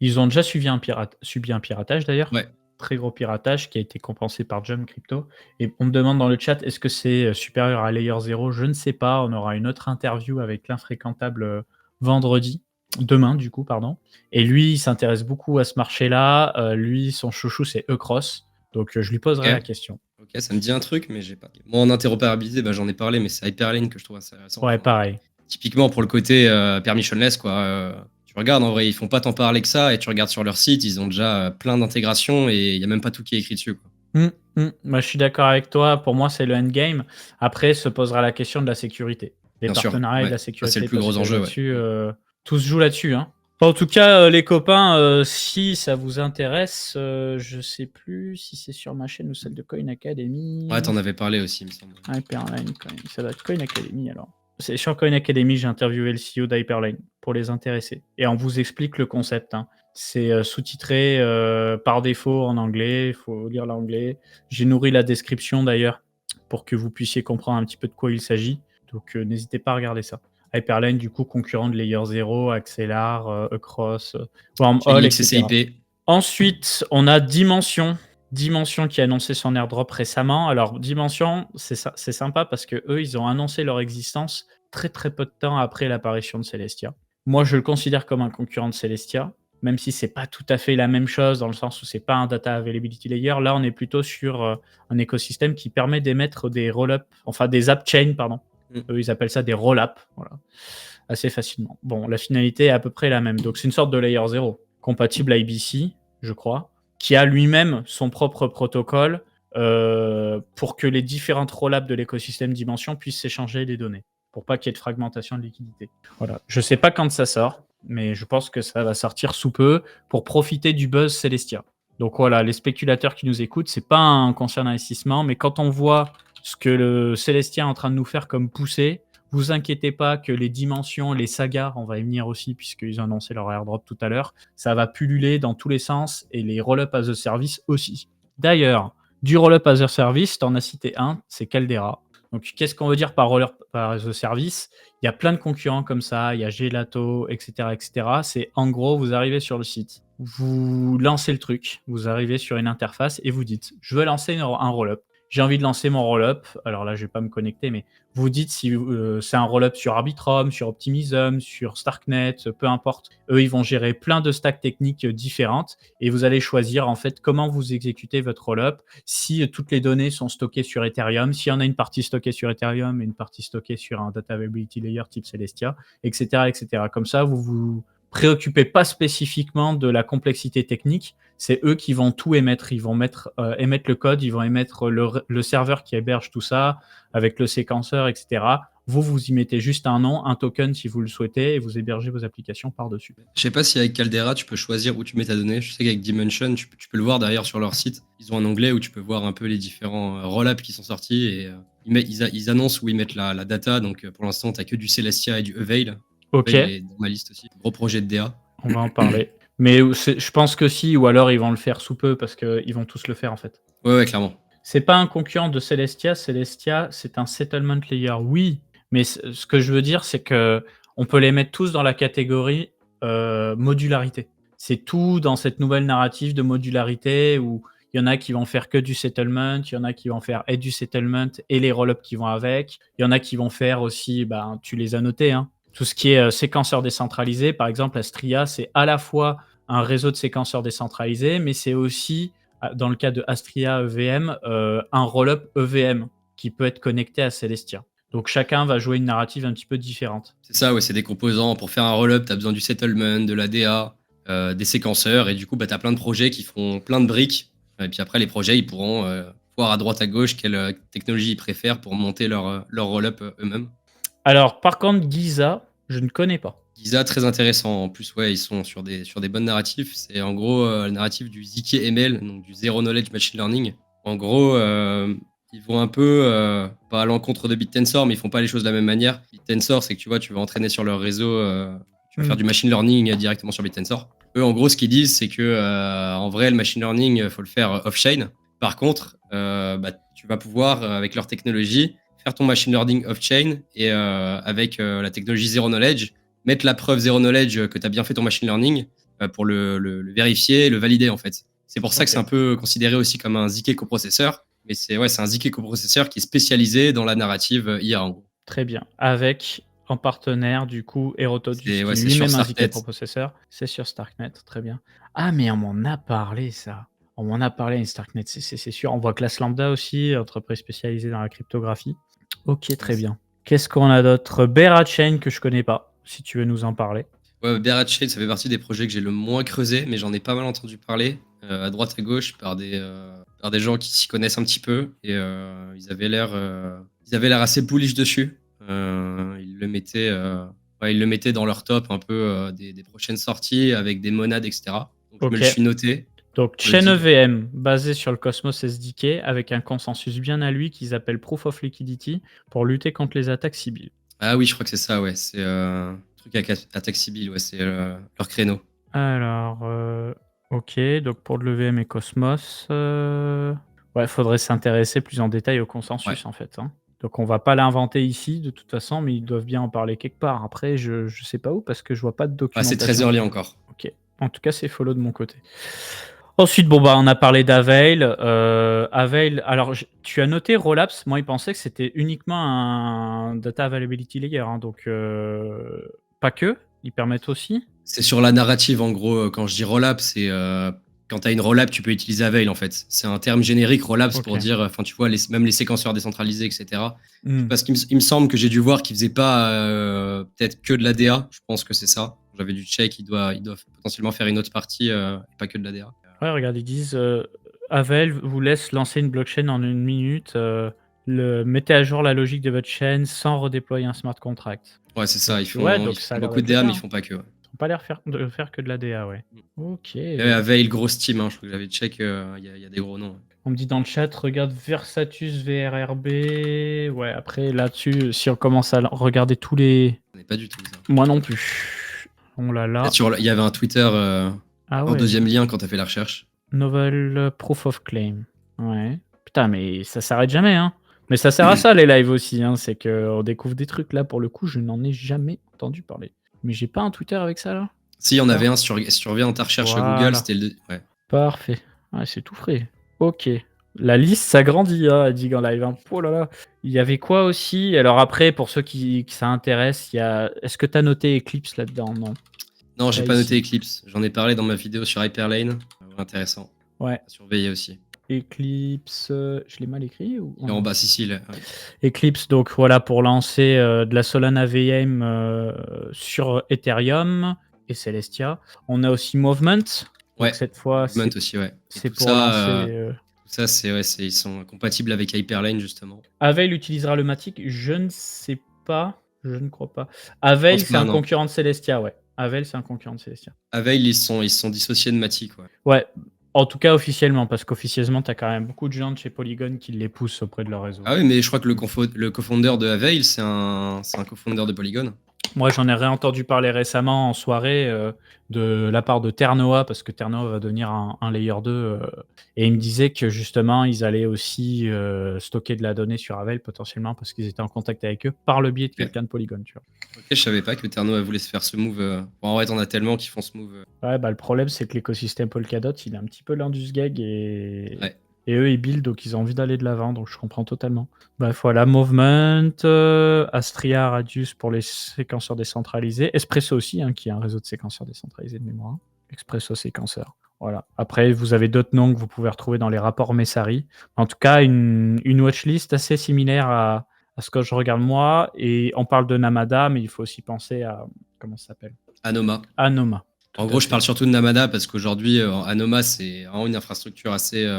Ils ont déjà subi un piratage d'ailleurs. Ouais. Très gros piratage qui a été compensé par Jump Crypto. Et on me demande dans le chat, est-ce que c'est supérieur à Layer 0? Je ne sais pas. On aura une autre interview avec l'infréquentable demain du coup, pardon. Et lui, il s'intéresse beaucoup à ce marché-là. Lui, son chouchou, c'est Ecross. Donc, je lui poserai la question. Ok, ça me dit un truc, mais j'ai pas. Moi, en interopérabilité, j'en ai parlé, mais c'est Hyperlane que je trouve assez intéressant. Ouais, pareil. Typiquement pour le côté permissionless, quoi. Tu regardes, en vrai, ils font pas tant parler que ça, et tu regardes sur leur site, ils ont déjà plein d'intégrations, et il y a même pas tout qui est écrit dessus, quoi. Moi, je suis d'accord avec toi. Pour moi, c'est le endgame. Après, se posera la question de la sécurité. Les Bien sûr, partenariats et de la ça, sécurité. c'est le plus parce gros que enjeu, là-dessus, tout se joue là-dessus, hein. En tout cas, les copains, si ça vous intéresse, je sais plus si c'est sur ma chaîne ou celle de Coin Academy. Ouais, t'en avais parlé aussi, il me semble. Hyperline, ça doit être Coin Academy alors. C'est sur Coin Academy, j'ai interviewé le CEO d'Hyperline pour les intéressés. Et on vous explique le concept, hein. C'est sous-titré par défaut en anglais, il faut lire l'anglais. J'ai nourri la description d'ailleurs pour que vous puissiez comprendre un petit peu de quoi il s'agit. Donc n'hésitez pas à regarder ça. Hyperlane, du coup, concurrent de Layer 0, Axelar, Across, Wormhole, Phoenix et etc. CIP. Ensuite, on a Dimension. Dimension qui a annoncé son airdrop récemment. Alors, Dimension, c'est sympa parce que eux, ils ont annoncé leur existence très très peu de temps après l'apparition de Celestia. Moi, je le considère comme un concurrent de Celestia, même si c'est pas tout à fait la même chose dans le sens où c'est pas un data availability layer. Là, on est plutôt sur un écosystème qui permet d'émettre des roll-up, enfin des app chains, pardon. Eux, ils appellent ça des roll-up, voilà, assez facilement. Bon, la finalité est à peu près la même. Donc, c'est une sorte de layer 0, compatible IBC, je crois, qui a lui-même son propre protocole pour que les différentes roll-ups de l'écosystème Dimension puissent s'échanger les données, pour pas qu'il y ait de fragmentation de liquidité. Voilà. Je sais pas quand ça sort, mais je pense que ça va sortir sous peu pour profiter du buzz Celestia. Donc voilà, les spéculateurs qui nous écoutent, c'est pas un conseil d'investissement, mais quand on voit ce que le Celestia est en train de nous faire comme poussée, vous inquiétez pas que les dimensions, les sagas, on va y venir aussi puisqu'ils ont annoncé leur airdrop tout à l'heure, ça va pulluler dans tous les sens et les roll-up as a service aussi. D'ailleurs, du roll-up as a service, tu en as cité un, c'est Caldera. Donc, qu'est-ce qu'on veut dire par roll-up as a service? Il y a plein de concurrents comme ça, il y a Gelato, etc., etc. C'est en gros, vous arrivez sur le site, vous lancez le truc, vous arrivez sur une interface et vous dites, je veux lancer un roll-up. J'ai envie de lancer mon roll-up. Alors là, je vais pas me connecter, mais vous dites si c'est un roll-up sur Arbitrum, sur Optimism, sur Starknet, peu importe. Eux, ils vont gérer plein de stacks techniques différentes et vous allez choisir en fait comment vous exécutez votre roll-up, si toutes les données sont stockées sur Ethereum, s'il y en a une partie stockée sur Ethereum et une partie stockée sur un data availability layer type Celestia, etc., etc. Comme ça, vous vous préoccupez pas spécifiquement de la complexité technique. C'est eux qui vont tout émettre. Ils vont émettre le code, ils vont émettre le serveur qui héberge tout ça avec le séquenceur, etc. Vous y mettez juste un nom, un token si vous le souhaitez et vous hébergez vos applications par-dessus. Je sais pas si avec Caldera, tu peux choisir où tu mets ta donnée. Je sais qu'avec Dimension, tu peux le voir derrière sur leur site. Ils ont un onglet où tu peux voir un peu les différents roll-ups qui sont sortis et ils annoncent où ils mettent la data. Donc pour l'instant, tu n'as que du Celestia et du Avail. Ok. Avail est dans ma liste aussi. Gros projet de DA. On va en parler. Mais je pense que si, ou alors ils vont le faire sous peu parce qu'ils vont tous le faire en fait. Ouais, clairement. C'est pas un concurrent de Celestia. Celestia, c'est un settlement layer, oui. Mais ce que je veux dire, c'est que on peut les mettre tous dans la catégorie modularité. C'est tout dans cette nouvelle narrative de modularité où il y en a qui vont faire que du settlement, il y en a qui vont faire et du settlement et les roll-ups qui vont avec. Il y en a qui vont faire aussi, tu les as notés, hein, tout ce qui est séquenceur décentralisé. Par exemple, Astria, c'est à la fois un réseau de séquenceurs décentralisés, mais c'est aussi, dans le cas de Astria EVM, un roll-up EVM qui peut être connecté à Celestia. Donc chacun va jouer une narrative un petit peu différente. C'est ça, ouais, c'est des composants. Pour faire un roll-up, tu as besoin du settlement, de la DA, des séquenceurs. Et du coup, tu as plein de projets qui font plein de briques. Et puis après, les projets, ils pourront voir à droite, à gauche quelle technologie ils préfèrent pour monter leur roll-up eux-mêmes. Alors, par contre, Giza, je ne connais pas. Giza, très intéressant. En plus, ouais, ils sont sur des bonnes narratifs. C'est en gros le narratif du ZK-ML, donc du Zero Knowledge Machine Learning. En gros, ils vont un peu, pas à l'encontre de BitTensor, mais ils font pas les choses de la même manière. BitTensor, c'est que tu vas entraîner sur leur réseau, tu vas faire du machine learning directement sur BitTensor. Eux, en gros, ce qu'ils disent, c'est que en vrai, le machine learning, faut le faire off-chain. Par contre, tu vas pouvoir, avec leur technologie, faire ton machine learning off-chain et avec la technologie Zero Knowledge, mettre la preuve Zero Knowledge que tu as bien fait ton machine learning pour le vérifier et le valider en fait. C'est pour ça que c'est un peu considéré aussi comme un ZK coprocesseur, mais c'est un ZK coprocesseur qui est spécialisé dans la narrative IA en gros. Très bien. Avec en partenaire du coup Herodotus qui C'est lui-même sur un ZK Starknet. coprocesseur. C'est sur Starknet, très bien. Ah mais on m'en a parlé ça. On m'en a parlé une Starknet, c'est sûr. On voit Class Lambda aussi, entreprise spécialisée dans la cryptographie. Ok, très bien. Qu'est-ce qu'on a d'autre? Bear Chain que je connais pas, si tu veux nous en parler. Ouais, Bear Chain, ça fait partie des projets que j'ai le moins creusé, mais j'en ai pas mal entendu parler à droite à gauche par des gens qui s'y connaissent un petit peu et ils avaient l'air assez bullish dessus. Ils le mettaient dans leur top un peu des prochaines sorties avec des monades, etc. Donc je me le suis noté. Donc Chain EVM basé sur le Cosmos SDK avec un consensus bien à lui qu'ils appellent Proof of Liquidity pour lutter contre les attaques Sybil. Ah oui, je crois que c'est ça, ouais. C'est un truc avec attaque Sybil, ouais, c'est leur créneau. Alors, ok, donc pour le VM et Cosmos, ouais, faudrait s'intéresser plus en détail au consensus en fait. Hein. Donc on va pas l'inventer ici de toute façon, mais ils doivent bien en parler quelque part. Après, je sais pas où parce que je vois pas de Ah, c'est très documentation. early encore. Ok. En tout cas, c'est follow de mon côté. Ensuite, bon bah on a parlé d'Avail. Avail. Alors tu as noté Rollups. Moi, il pensait que c'était uniquement un data availability layer, hein, donc pas que. Ils permettent aussi. C'est sur la narrative, en gros. Quand je dis roll-up, c'est quand tu as une roll-up, tu peux utiliser Avail, en fait. C'est un terme générique, roll-ups, Ok. pour dire, enfin, tu vois, même les séquenceurs décentralisés, etc. Hmm. Parce qu'il me semble que j'ai dû voir qu'ils faisaient pas peut-être que de l'ADA. Je pense que c'est ça. J'avais dû check, ils doivent potentiellement faire une autre partie, et pas que de l'ADA. Ouais, regarde, ils disent Avail vous laisse lancer une blockchain en 1 minute. Mettez à jour la logique de votre chaîne sans redéployer un smart contract. Ouais, c'est ça. Donc, Ils font, ouais, ils donc ça font a l'air beaucoup de d'être le DA, cas. mais ils Hein. font pas que. Ouais. Ils n'ont pas l'air de faire que de la DA, ouais. Ok. Et Avail, grosse team. Hein, je crois que j'avais check. Il y a des gros noms. On me dit dans le chat, regarde Versatus VRRB. Ouais, après là-dessus, si on commence à regarder tous les. On n'est pas du tout ça. Moi non plus. On l'a là. Il y avait un Twitter Ah en ouais. deuxième lien quand tu as fait la recherche. Novel Proof of Claim. Ouais. Putain, mais ça s'arrête jamais, hein. Mais ça sert à ça, les lives aussi, hein. C'est qu'on découvre des trucs. Là, pour le coup, je n'en ai jamais entendu parler. Mais j'ai pas un Twitter avec ça, là. Si, il y en avait un, si tu reviens dans ta recherche Google, c'était le. Ouais. Parfait. Ouais, c'est tout frais. Ok. La liste s'agrandit, hein, dit en live. Hein. Oh là là. Il y avait quoi aussi? Alors après, pour ceux qui ça intéresse, il y a. Est-ce que tu as noté Eclipse là-dedans? Non. Non, j'ai Là, pas ici. noté Eclipse. J'en ai parlé dans ma vidéo sur Hyperlane. Intéressant. Ouais. À surveiller aussi. Eclipse, je l'ai mal écrit ou... Et en bas, si, là. Ouais. Eclipse, donc voilà, pour lancer de la Solana VM sur Ethereum et Celestia. On a aussi Movement. Donc Ouais. cette fois, Movement aussi, ouais. c'est pour ça, lancer. Tout ça, ils sont compatibles avec Hyperlane, justement. Avail utilisera le Matic. Je ne sais pas. Je ne crois pas. Avail, c'est un concurrent de Celestia, ouais. Avail, c'est un concurrent de Celestia. Avail, ils sont dissociés de Matic, ouais. Ouais. En tout cas, officiellement, parce qu'officieusement, tu as quand même beaucoup de gens de chez Polygon qui les poussent auprès de leur réseau. Ah oui, mais je crois que le co-founder de Avail, c'est un co-founder de Polygon. Moi, j'en ai réentendu parler récemment en soirée de la part de Ternoa, parce que Ternoa va devenir un layer 2. Et ils me disaient que justement, ils allaient aussi stocker de la donnée sur Avail potentiellement, parce qu'ils étaient en contact avec eux par le biais de quelqu'un de Polygon. Tu vois. Ok, je savais pas que Ternoa voulait se faire ce move. Bon, en vrai, t'en as tellement qui font ce move. Ouais, bah le problème, c'est que l'écosystème Polkadot, il est un petit peu l'Indus-Gag et... Ouais. Et eux, ils build, donc ils ont envie d'aller de l'avant, donc je comprends totalement. Bref, voilà, Movement, Astria, Radius pour les séquenceurs décentralisés, Espresso aussi, hein, qui est un réseau de séquenceurs décentralisés de mémoire. Expresso séquenceur. Voilà. Après, vous avez d'autres noms que vous pouvez retrouver dans les rapports Messari. En tout cas, une watchlist assez similaire à ce que je regarde moi. Et on parle de Namada, mais il faut aussi penser à... Comment ça s'appelle? Anoma. En gros, je parle surtout de Namada parce qu'aujourd'hui, Anoma, c'est vraiment une infrastructure assez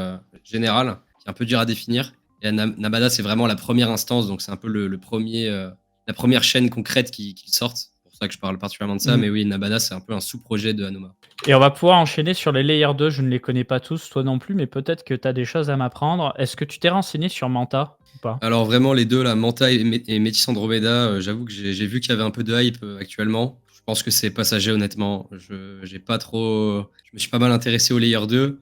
générale, qui est un peu dure à définir. Et Namada, c'est vraiment la première instance, donc c'est un peu la première chaîne concrète qui sorte. C'est pour ça que je parle particulièrement de ça. Mais oui, Namada, c'est un peu un sous-projet de Anoma. Et on va pouvoir enchaîner sur les Layer 2. Je ne les connais pas tous, toi non plus, mais peut-être que tu as des choses à m'apprendre. Est-ce que tu t'es renseigné sur Manta ou pas? Alors vraiment, les deux, là, Manta et Métis Andromeda, j'avoue que j'ai vu qu'il y avait un peu de hype actuellement. Je pense que c'est passager, honnêtement. Je me suis pas mal intéressé au Layer 2.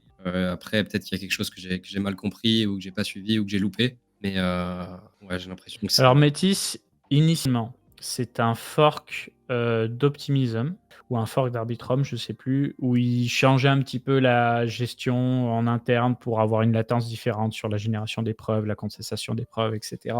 Après, peut-être qu'il y a quelque chose que j'ai mal compris ou que j'ai pas suivi ou que j'ai loupé. Mais ouais, j'ai l'impression que c'est... Alors Métis, initialement, c'est un fork d'Optimism ou un fork d'Arbitrum, je sais plus, où il changeait un petit peu la gestion en interne pour avoir une latence différente sur la génération des preuves, la contestation des preuves, etc.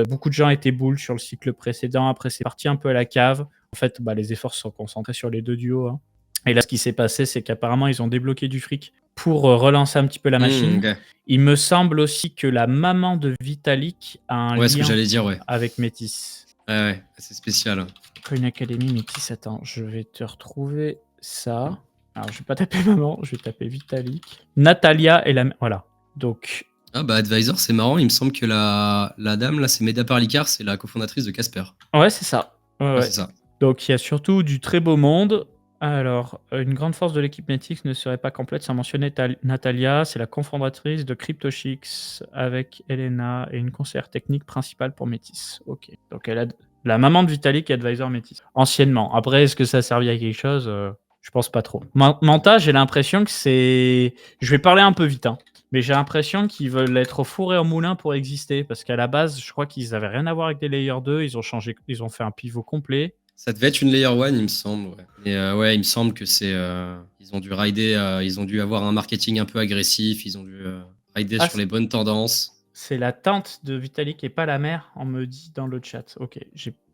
Beaucoup de gens étaient bulles sur le cycle précédent. Après, c'est parti un peu à la cave. En fait, les efforts se sont concentrés sur les deux duos. Hein. Et là, ce qui s'est passé, c'est qu'apparemment, ils ont débloqué du fric pour relancer un petit peu la machine. Okay. Il me semble aussi que la maman de Vitalik a un lien ce que j'allais dire, avec Métis. Ouais, c'est spécial. Coin Academy, Métis, attends, je vais te retrouver ça. Alors, je vais pas taper maman, je vais taper Vitalik. Natalia et la... Voilà. Donc... Ah Advisor, c'est marrant, il me semble que la dame, là, c'est Meda Parlikar, c'est la cofondatrice de Casper. Ouais, c'est ça. Ouais. C'est ça. Donc, il y a surtout du très beau monde. Alors, une grande force de l'équipe Netix ne serait pas complète sans mentionner Natalia. C'est la cofondatrice de CryptoChicks avec Elena et une conseillère technique principale pour Métis. Ok. Donc, elle a la maman de Vitalik et advisor Métis. Anciennement. Après, est-ce que ça a servi à quelque chose Je pense pas trop. Manta, j'ai l'impression que c'est... Je vais parler un peu vite, hein. Mais j'ai l'impression qu'ils veulent être au four et au moulin pour exister, parce qu'à la base, je crois qu'ils avaient rien à voir avec des Layer 2, ils ont fait un pivot complet. Ça devait être une Layer 1, il me semble. Ouais. Mais ouais, il me semble que ils ont dû rider, ils ont dû avoir un marketing un peu agressif, ils ont dû rider Ah, sur les bonnes tendances. c'est la tante de Vitalik et pas la mère, on me dit dans le chat. Ok,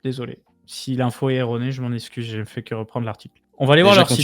désolé. Si l'info est erronée, je m'en excuse, j'ai fait que reprendre l'article. On va aller voir Déjà, leur site.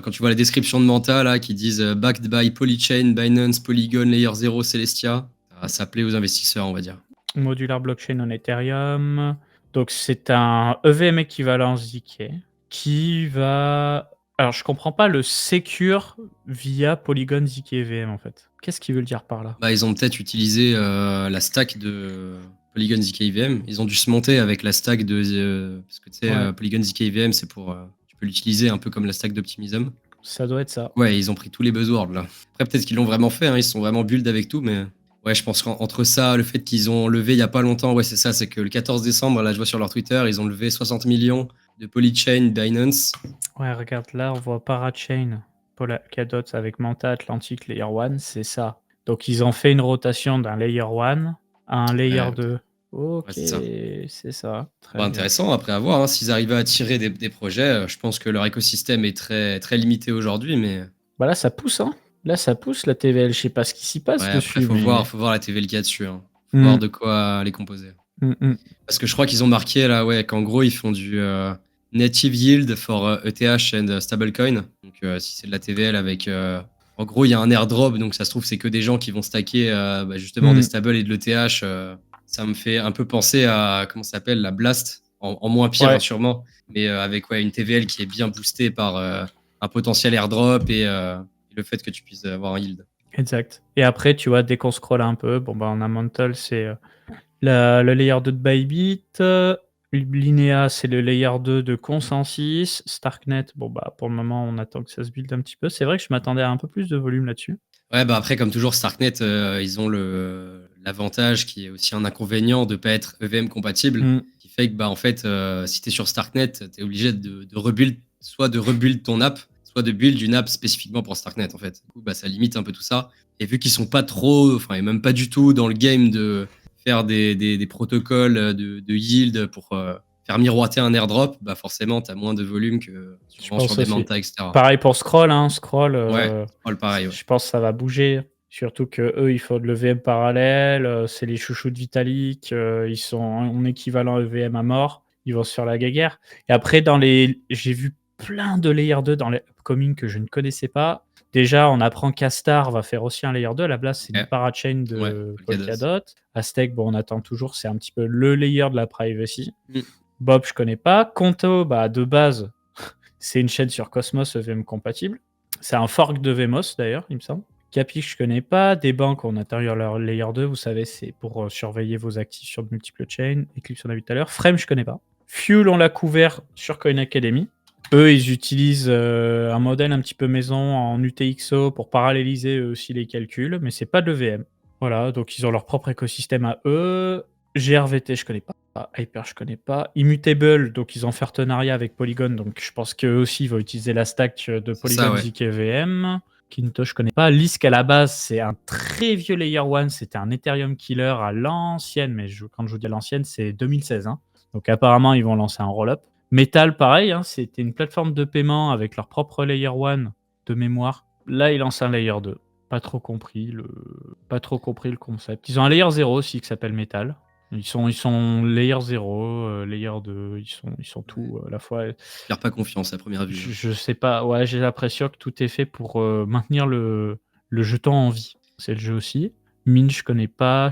quand tu vois la description de Manta là, qui disent backed by Polychain, Binance, Polygon, Layer 0, Celestia, ça plaît aux investisseurs, on va dire. Modular blockchain en Ethereum. Donc c'est un EVM équivalent ZK qui va. Alors je comprends pas le secure via Polygon ZK EVM en fait. Qu'est-ce qu'il veut le dire par là? Bah, ils ont peut-être utilisé la stack de Polygon ZK EVM. Ils ont dû se monter avec la stack de. Parce que tu sais, Ouais. Polygon ZK EVM, c'est pour. Tu peux l'utiliser un peu comme la stack d'Optimism. Ça doit être ça. Ouais, ils ont pris tous les buzzwords là. Après, peut-être qu'ils l'ont vraiment fait, hein, ils sont vraiment build avec tout, mais ouais, je pense qu'entre ça, le fait qu'ils ont levé il y a pas longtemps, ouais, c'est ça, c'est que le 14 décembre, là, je vois sur leur Twitter, ils ont levé 60 millions de Polychain Binance. Ouais, regarde là, on voit Parachain, Polkadot avec Manta Atlantic Layer 1, c'est ça. Donc ils ont fait une rotation d'un Layer 1 à un Layer 2. Ok, c'est ça. c'est ça. Très Bon, bien. intéressant, après à voir, hein, s'ils arrivent à attirer des projets, je pense que leur écosystème est très, très limité aujourd'hui, mais Bah là, ça pousse, hein. Là, ça pousse la TVL. Je sais pas ce qui s'y passe ouais, après, dessus, mais. faut voir la TVL qu'il y a dessus, hein. Faut Hmm, voir de quoi les composer. hmm. Parce que je crois qu'ils ont marqué là, ouais, qu'en gros, ils font du native yield for ETH and stablecoin. Donc, si c'est de la TVL avec. En gros, il y a un airdrop, donc ça se trouve, c'est que des gens qui vont stacker justement des stables et de l'ETH. Ça me fait un peu penser à, comment ça s'appelle, la Blast, en moins pire, Ouais. hein, sûrement, mais avec une TVL qui est bien boostée par un potentiel airdrop et le fait que tu puisses avoir un yield. Exact. Et après, tu vois, dès qu'on scrolle un peu, bon, bah, on a Mantle, c'est le layer 2 de Bybit. Linea, c'est le layer 2 de Consensus. Starknet, bon, bah, pour le moment, on attend que ça se build un petit peu. C'est vrai que je m'attendais à un peu plus de volume là-dessus. Ouais, bah après, comme toujours, Starknet, ils ont l'avantage qui est aussi un inconvénient de pas être EVM compatible, qui fait que, bah, en fait, si tu es sur Starknet, tu es obligé de rebuild, soit de rebuild ton app, soit de build une app spécifiquement pour Starknet, en fait. Du coup, bah, ça limite un peu tout ça. Et vu qu'ils sont pas trop, enfin, et même pas du tout dans le game de faire des protocoles de yield pour faire miroiter un airdrop, bah forcément, tu as moins de volume que sur des Manta, etc. Pareil pour Scroll, hein. Scroll, Ouais, pareil, ouais. je pense que ça va bouger. Surtout que eux, il faut de l'EVM parallèle. C'est les chouchous de Vitalik. Ils sont en équivalent EVM à mort. Ils vont se faire la guéguerre. Et après, j'ai vu plein de layer 2 dans les upcoming que je ne connaissais pas. Déjà, on apprend qu'Astar va faire aussi un layer 2. À la base, c'est du parachain de Polkadot. Aztec, bon, on attend toujours. C'est un petit peu le layer de la privacy. Bob, je connais pas. Conto, bah, de base, c'est une chaîne sur Cosmos EVM compatible. C'est un fork de Vmos d'ailleurs, il me semble. Capi, je connais pas. Des banques en intérieur leur layer 2, vous savez, c'est pour surveiller vos actifs sur de multiples chains. Eclipse, on a vu tout à l'heure. Frame, je connais pas. Fuel, on l'a couvert sur Coin Academy. Eux, ils utilisent un modèle un petit peu maison en UTXO pour paralléliser eux aussi les calculs, mais c'est pas de l'EVM. Voilà, donc ils ont leur propre écosystème à eux. GRVT, je connais pas. Hyper, je connais pas. Immutable, donc ils ont fait partenariat avec Polygon, donc je pense qu'eux aussi vont utiliser la stack de Polygon ZKVM. Kinto, je connais pas. Lisk, à la base, c'est un très vieux Layer 1, c'était un Ethereum killer à l'ancienne, mais quand je vous dis à l'ancienne, c'est 2016. Hein. Donc apparemment, ils vont lancer un roll-up. Metal, pareil, hein, c'était une plateforme de paiement avec leur propre Layer 1 de mémoire. Là, ils lancent un Layer 2. Pas trop compris le concept. Ils ont un Layer 0 aussi qui s'appelle Metal. Ils sont layer 0, layer 2, ils sont tout à la fois. Faire pas confiance à première vue. Je sais pas, ouais, j'ai l'impression que tout est fait pour maintenir le jeton en vie. C'est le jeu aussi. Mine, je connais pas.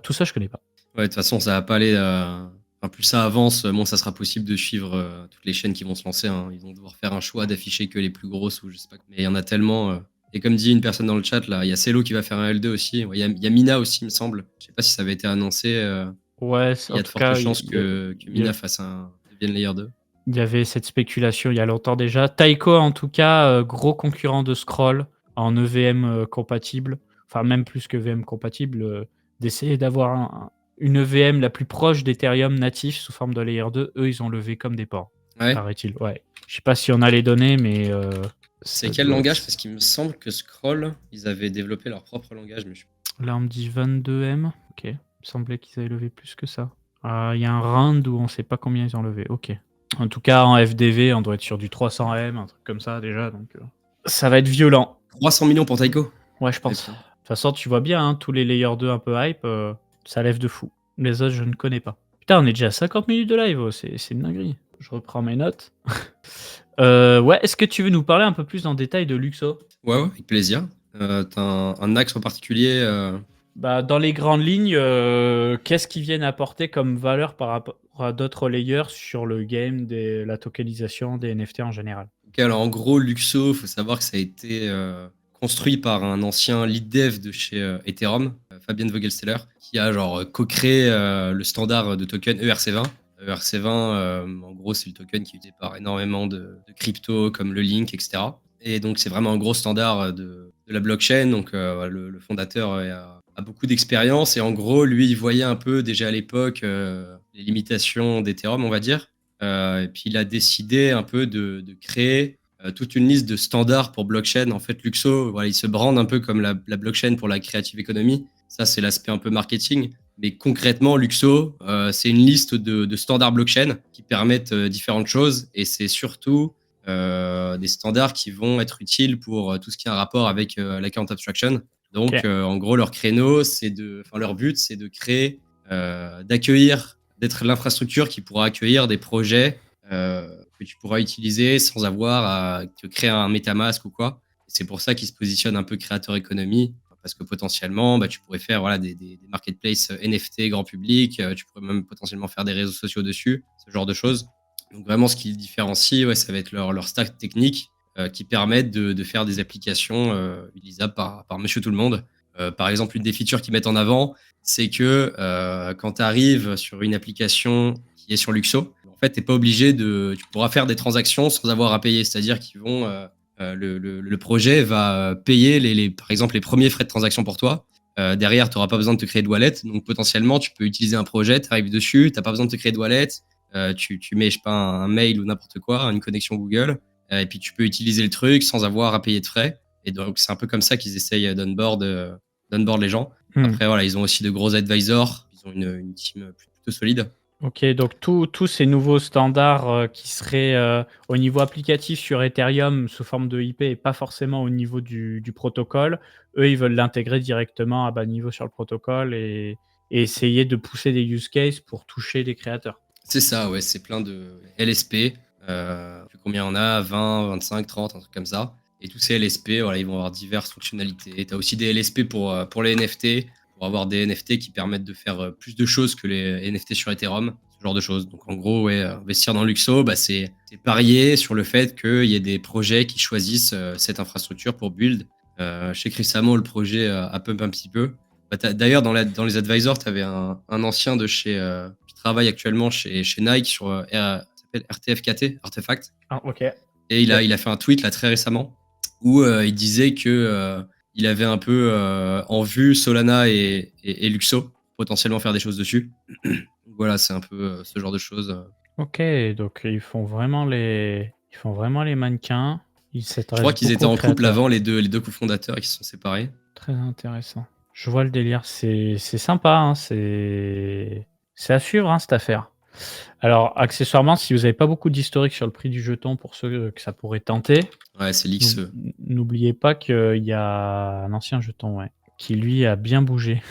Tout ça, je connais pas. Ouais, de toute façon, ça va pas aller. Plus ça avance, moins ça sera possible de suivre toutes les chaînes qui vont se lancer. Hein. Ils vont devoir faire un choix d'afficher que les plus grosses ou je sais pas. Mais il y en a tellement. Et comme dit une personne dans le chat, là, il y a Celo qui va faire un L2 aussi. Il y a Mina aussi, il me semble. Je sais pas si ça avait été annoncé. Ouais, il y a de fortes chances que Mina devienne Layer 2. Il y avait cette spéculation il y a longtemps déjà. Taiko, en tout cas, gros concurrent de Scroll en EVM compatible. Enfin, même plus que EVM compatible, d'essayer d'avoir une EVM la plus proche d'Ethereum natif sous forme de Layer 2. Eux, ils ont levé comme des porcs. Ouais. paraît-il. Ouais. Je sais pas si on a les données, mais C'est ça quel doit langage? être. Parce qu'il me semble que Scroll, ils avaient développé leur propre langage, mais Là, on me dit 22M. Ok. Il me semblait qu'ils avaient levé plus que ça. Il y a un round où on sait pas combien ils ont levé. Ok. En tout cas, en FDV, on doit être sur du 300M, un truc comme ça déjà. Donc, ça va être violent. 300 millions pour Taiko. Ouais, je Ouais, pense. De putain. toute façon, tu vois bien, hein, tous les layers 2 un peu hype, ça lève de fou. Les autres, je ne connais pas. Putain, on est déjà à 50 minutes de live, c'est une dinguerie. Je reprends mes notes. Ouais, est-ce que tu veux nous parler un peu plus en détail de Luxo? Ouais, ouais, avec plaisir. T'as un axe en particulier Bah, dans les grandes lignes, qu'est-ce qu'ils viennent apporter comme valeur par rapport à d'autres layers sur le game, la tokenisation des NFT en général? Ok, alors en gros, Luxo, faut savoir que ça a été construit par un ancien lead dev de chez Ethereum, Fabien Vogelsteller, qui a genre co-créé le standard de token ERC20. ERC20, en gros, c'est le token qui est utilisé par énormément de cryptos comme le Link, etc. Et donc, c'est vraiment un gros standard de la blockchain. Donc, le fondateur a beaucoup d'expérience. Et en gros, lui, il voyait un peu déjà à l'époque les limitations d'Ethereum, on va dire. Et puis il a décidé un peu de créer toute une liste de standards pour blockchain. En fait, Luxo, voilà, il se brande un peu comme la blockchain pour la creative economy. Ça, c'est l'aspect un peu marketing. Mais concrètement, Luxo, c'est une liste de standards blockchain qui permettent différentes choses. Et c'est surtout des standards qui vont être utiles pour tout ce qui a un rapport avec l'account abstraction. Donc, Ok. en gros, leur créneau, leur but, c'est de créer, d'accueillir, d'être l'infrastructure qui pourra accueillir des projets que tu pourras utiliser sans avoir à te créer un MetaMask ou quoi. C'est pour ça qu'ils se positionnent un peu créateur économie, parce que potentiellement, bah, tu pourrais faire voilà, des marketplaces NFT grand public, tu pourrais même potentiellement faire des réseaux sociaux dessus, ce genre de choses. Donc vraiment, ce qui les différencie, ouais, ça va être leur stack technique qui permettent de faire des applications utilisables par monsieur tout le monde. Par exemple, une des features qu'ils mettent en avant, c'est que quand tu arrives sur une application qui est sur Luxo, en fait, t'es pas obligé tu pourras faire des transactions sans avoir à payer. C'est-à-dire qu'ils vont, le projet va payer par exemple, les premiers frais de transaction pour toi. Derrière, tu n'auras pas besoin de te créer de wallet. Donc, potentiellement, tu peux utiliser un projet, tu arrives dessus, tu n'as pas besoin de te créer de wallet. Tu mets, je sais pas, un mail ou n'importe quoi, une connexion Google, et puis tu peux utiliser le truc sans avoir à payer de frais. Et donc, c'est un peu comme ça qu'ils essayent d'onboard les gens. Hmm. Après, voilà, ils ont aussi de gros advisors. Ils ont une team plutôt solide. Ok, donc tous ces nouveaux standards qui seraient au niveau applicatif sur Ethereum sous forme de IP et pas forcément au niveau du protocole, eux, ils veulent l'intégrer directement à bas niveau sur le protocole et essayer de pousser des use cases pour toucher des créateurs. C'est ça, ouais, c'est plein de LSP. Combien on a? 20, 25, 30, un truc comme ça. Et tous ces LSP, voilà, ils vont avoir diverses fonctionnalités. Tu as aussi des LSP pour les NFT, pour avoir des NFT qui permettent de faire plus de choses que les NFT sur Ethereum, ce genre de choses. Donc en gros, ouais, investir dans Luxo, bah, c'est parier sur le fait qu'il y ait des projets qui choisissent cette infrastructure pour build. Je sais que récemment, le projet a pump un petit peu. Bah, d'ailleurs, dans les advisors, tu avais un ancien de chez qui travaille actuellement chez Nike sur ça s'appelle RTFKT, Artefact. Ah, ok. Et il a fait un tweet là très récemment où il disait que il avait un peu en vue Solana et Luxo potentiellement faire des choses dessus. Voilà, c'est un peu ce genre de choses. Ok, donc ils font vraiment les mannequins. Ils Je crois s'intéressent qu'ils beaucoup étaient aux en couple créateurs. avant, les deux cofondateurs qui se sont séparés. Très intéressant. Je vois le délire. C'est sympa, hein, c'est à suivre, hein, cette affaire. Alors, accessoirement, si vous n'avez pas beaucoup d'historique sur le prix du jeton pour ceux que ça pourrait tenter, Ouais, c'est n'oub l'XE. n'oubliez pas qu'il y a un ancien jeton, ouais, qui lui a bien bougé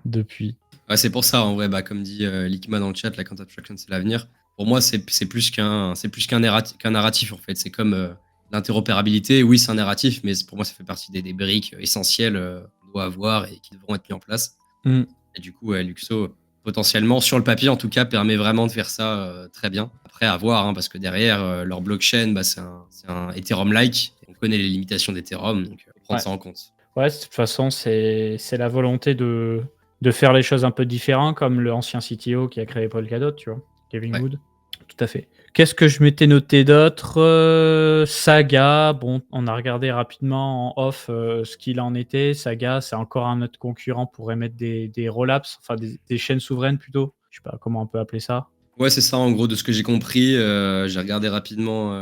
depuis. Ouais, c'est pour ça, en vrai, bah, comme dit Likma dans le chat, la Quant Abstraction, c'est l'avenir. Pour moi, c'est plus qu'un narratif, en fait. C'est comme l'interopérabilité. Oui, c'est un narratif, mais pour moi, ça fait partie des briques essentielles qu'on doit avoir et qui devront être mis en place. Mmh. Et du coup, ouais, Luxo, potentiellement, sur le papier, en tout cas, permet vraiment de faire ça très bien. Après, à voir, hein, parce que derrière, leur blockchain, bah, c'est un Ethereum-like. On connaît les limitations d'Ethereum, donc faut prendre Ouais. ça en compte. Ouais, de toute façon, c'est la volonté de faire les choses un peu différents, comme l'ancien CTO qui a créé Polkadot, tu vois, Kevin Ouais. Wood. Tout à fait. Qu'est-ce que je m'étais noté d'autre? Saga, bon, on a regardé rapidement en off ce qu'il en était. Saga, c'est encore un autre concurrent pour émettre des rollups, enfin des chaînes souveraines plutôt. Je sais pas comment on peut appeler ça. Ouais, c'est ça, en gros, de ce que j'ai compris. J'ai regardé rapidement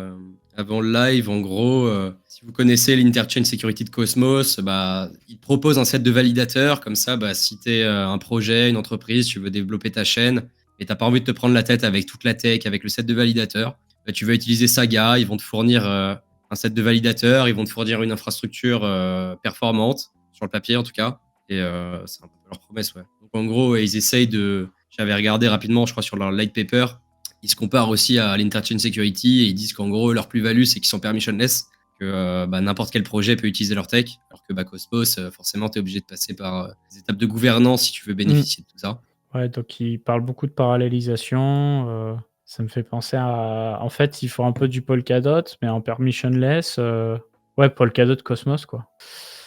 avant le live. En gros, si vous connaissez l'Interchain Security de Cosmos, bah, il te propose un set de validateurs. Comme ça, bah, si tu es un projet, une entreprise, tu veux développer ta chaîne et tu n'as pas envie de te prendre la tête avec toute la tech, avec le set de validateurs, bah, tu vas utiliser Saga. Ils vont te fournir un set de validateurs, ils vont te fournir une infrastructure performante, sur le papier en tout cas. Et c'est un peu leur promesse, ouais. Donc en gros, ils essayent de. J'avais regardé rapidement, je crois, sur leur light paper. Ils se comparent aussi à l'Interchain Security et ils disent qu'en gros, leur plus-value, c'est qu'ils sont permissionless, que bah, n'importe quel projet peut utiliser leur tech. Alors que bah, Cosmos, forcément, tu es obligé de passer par des étapes de gouvernance si tu veux Mm. bénéficier de tout ça. Ouais, donc il parle beaucoup de parallélisation. Ça me fait penser à. En fait, il faut un peu du Polkadot, mais en permissionless. Ouais, Polkadot Cosmos, quoi.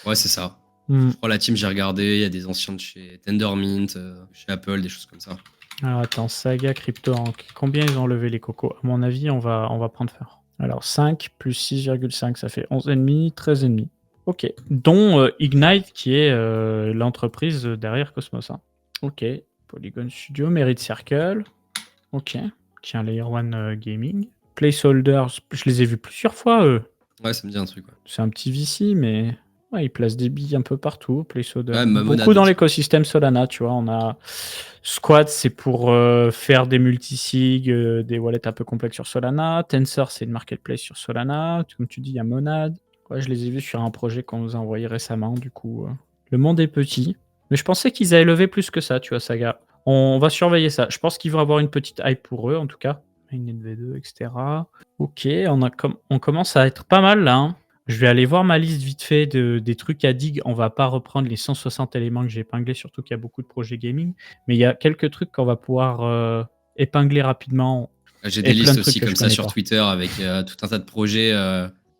Ouais, c'est ça. Mm. Je crois la team, j'ai regardé, il y a des anciens de chez Tendermint, chez Apple, des choses comme ça. Alors attends, Saga CryptoRank. Combien ils ont levé les cocos? À mon avis, on va prendre fort. Alors 5 plus 6,5, ça fait 11,5, 13,5. Ok. Dont Ignite, qui est l'entreprise derrière Cosmos. Hein. Ok. Polygon Studio, Merit Circle. Ok. Qui est un Layer 1 Gaming. Placeholders, je les ai vus plusieurs fois, eux. Ouais, ça me dit un truc. Ouais, C'est un petit VC, mais ouais, ils placent des billes un peu partout, Placeholder. ouais ma monade Beaucoup dans aussi. l'écosystème Solana, tu vois. On a Squad, c'est pour faire des multisig, des wallets un peu complexes sur Solana. Tensor, c'est une marketplace sur Solana. Comme tu dis, il y a Monad. Ouais, je les ai vus sur un projet qu'on nous a envoyé récemment. Du coup, le monde est petit. Mais je pensais qu'ils avaient levé plus que ça, tu vois, Saga. On va surveiller ça. Je pense qu'ils vont avoir une petite hype pour eux, en tout cas. Mainnet V2, etc. Ok, on commence à être pas mal là. Hein. Je vais aller voir ma liste vite fait des trucs à dig. On va pas reprendre les 160 éléments que j'ai épinglés, surtout qu'il y a beaucoup de projets gaming. Mais il y a quelques trucs qu'on va pouvoir épingler rapidement. J'ai Et des plein listes de trucs aussi que je comme ça connais sur pas. Twitter avec tout un tas de projets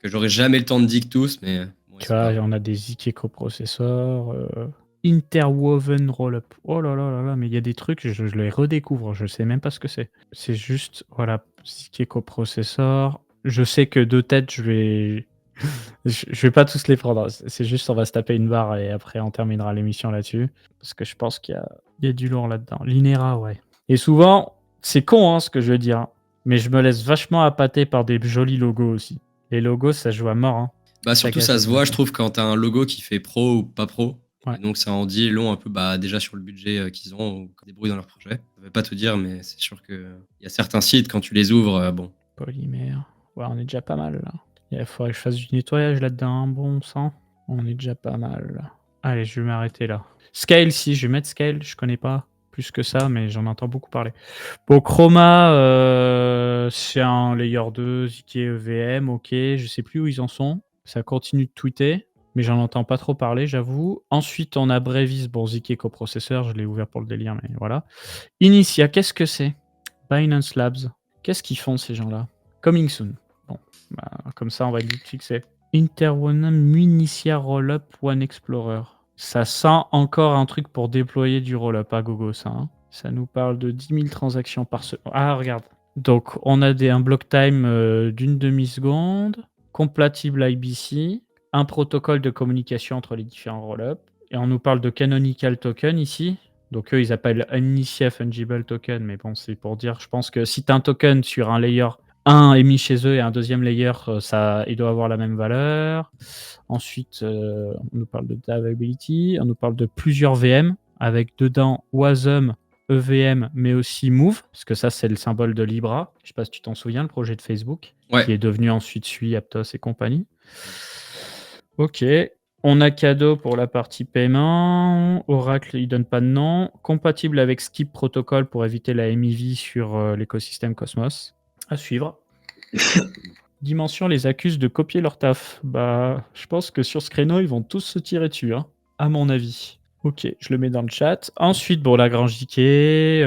que j'aurais jamais le temps de dig tous, mais bon, Tu c'est vois, pas grave. on a des ZK coprocessors, Interwoven Rollup. Oh là là là là, mais il y a des trucs, je les redécouvre. Je sais même pas ce que c'est. C'est juste, voilà, ZK coprocessor. Je sais que de tête, je vais pas tous les prendre. C'est juste, on va se taper une barre et après, on terminera l'émission là-dessus. Parce que je pense qu'il y a du lourd là-dedans. Linera, ouais. Et souvent, c'est con, hein, ce que je veux dire. Hein, mais je me laisse vachement appâter par des jolis logos aussi. Les logos, ça joue à mort. Hein. Bah surtout Saga, ça j'ai se bien voit, je fait. trouve, quand t'as un logo qui fait pro ou pas pro. Ouais. Et donc ça en dit long un peu bah, déjà sur le budget qu'ils ont ou qu'ils débrouillent dans leur projet. Je vais pas tout dire, mais c'est sûr qu'il y a certains sites, quand tu les ouvres, bon. Polymère. Ouais, on est déjà pas mal là. Il faudrait que je fasse du nettoyage là-dedans, bon sang. On est déjà pas mal là. Allez, je vais m'arrêter là. Scale, si, je vais mettre Scale, je connais pas plus que ça, mais j'en entends beaucoup parler. Bon, Chroma, c'est un layer 2, ZK EVM, ok, je sais plus où ils en sont. Ça continue de tweeter, mais j'en entends pas trop parler, j'avoue. Ensuite, on a Brevis, bon, ZK coprocesseur, je l'ai ouvert pour le délire, mais voilà. Initia, qu'est-ce que c'est? Binance Labs, qu'est-ce qu'ils font ces gens-là? Coming soon. Bon, bah, comme ça, on va vite fixer. Interwana Munitia Rollup One Explorer. Ça sent encore un truc pour déployer du rollup à gogo, ça. Hein. Ça nous parle de 10 000 transactions par seconde. Ah, regarde. Donc, on a un block time d'une demi-seconde, compatible IBC, un protocole de communication entre les différents rollups. Et on nous parle de Canonical Token ici. Donc, eux, ils appellent Initia Fungible Token. Mais bon, c'est pour dire, je pense que si tu as un token sur un layer un émis chez eux et un deuxième layer, il doit avoir la même valeur. Ensuite, on nous parle de Davability, on nous parle de plusieurs VM, avec dedans Wasm, EVM, mais aussi Move, parce que ça, c'est le symbole de Libra. Je ne sais pas si tu t'en souviens, le projet de Facebook, Ouais. qui est devenu ensuite Sui, Aptos et compagnie. Ok. On a cadeau pour la partie paiement. Oracle, il donne pas de nom. Compatible avec Skip Protocol pour éviter la MIV sur l'écosystème Cosmos. À suivre. Dimension les accuse de copier leur taf. Bah, je pense que sur ce créneau, ils vont tous se tirer dessus, hein, à mon avis. Ok, je le mets dans le chat. Ensuite, bon, Lagrange Dickey,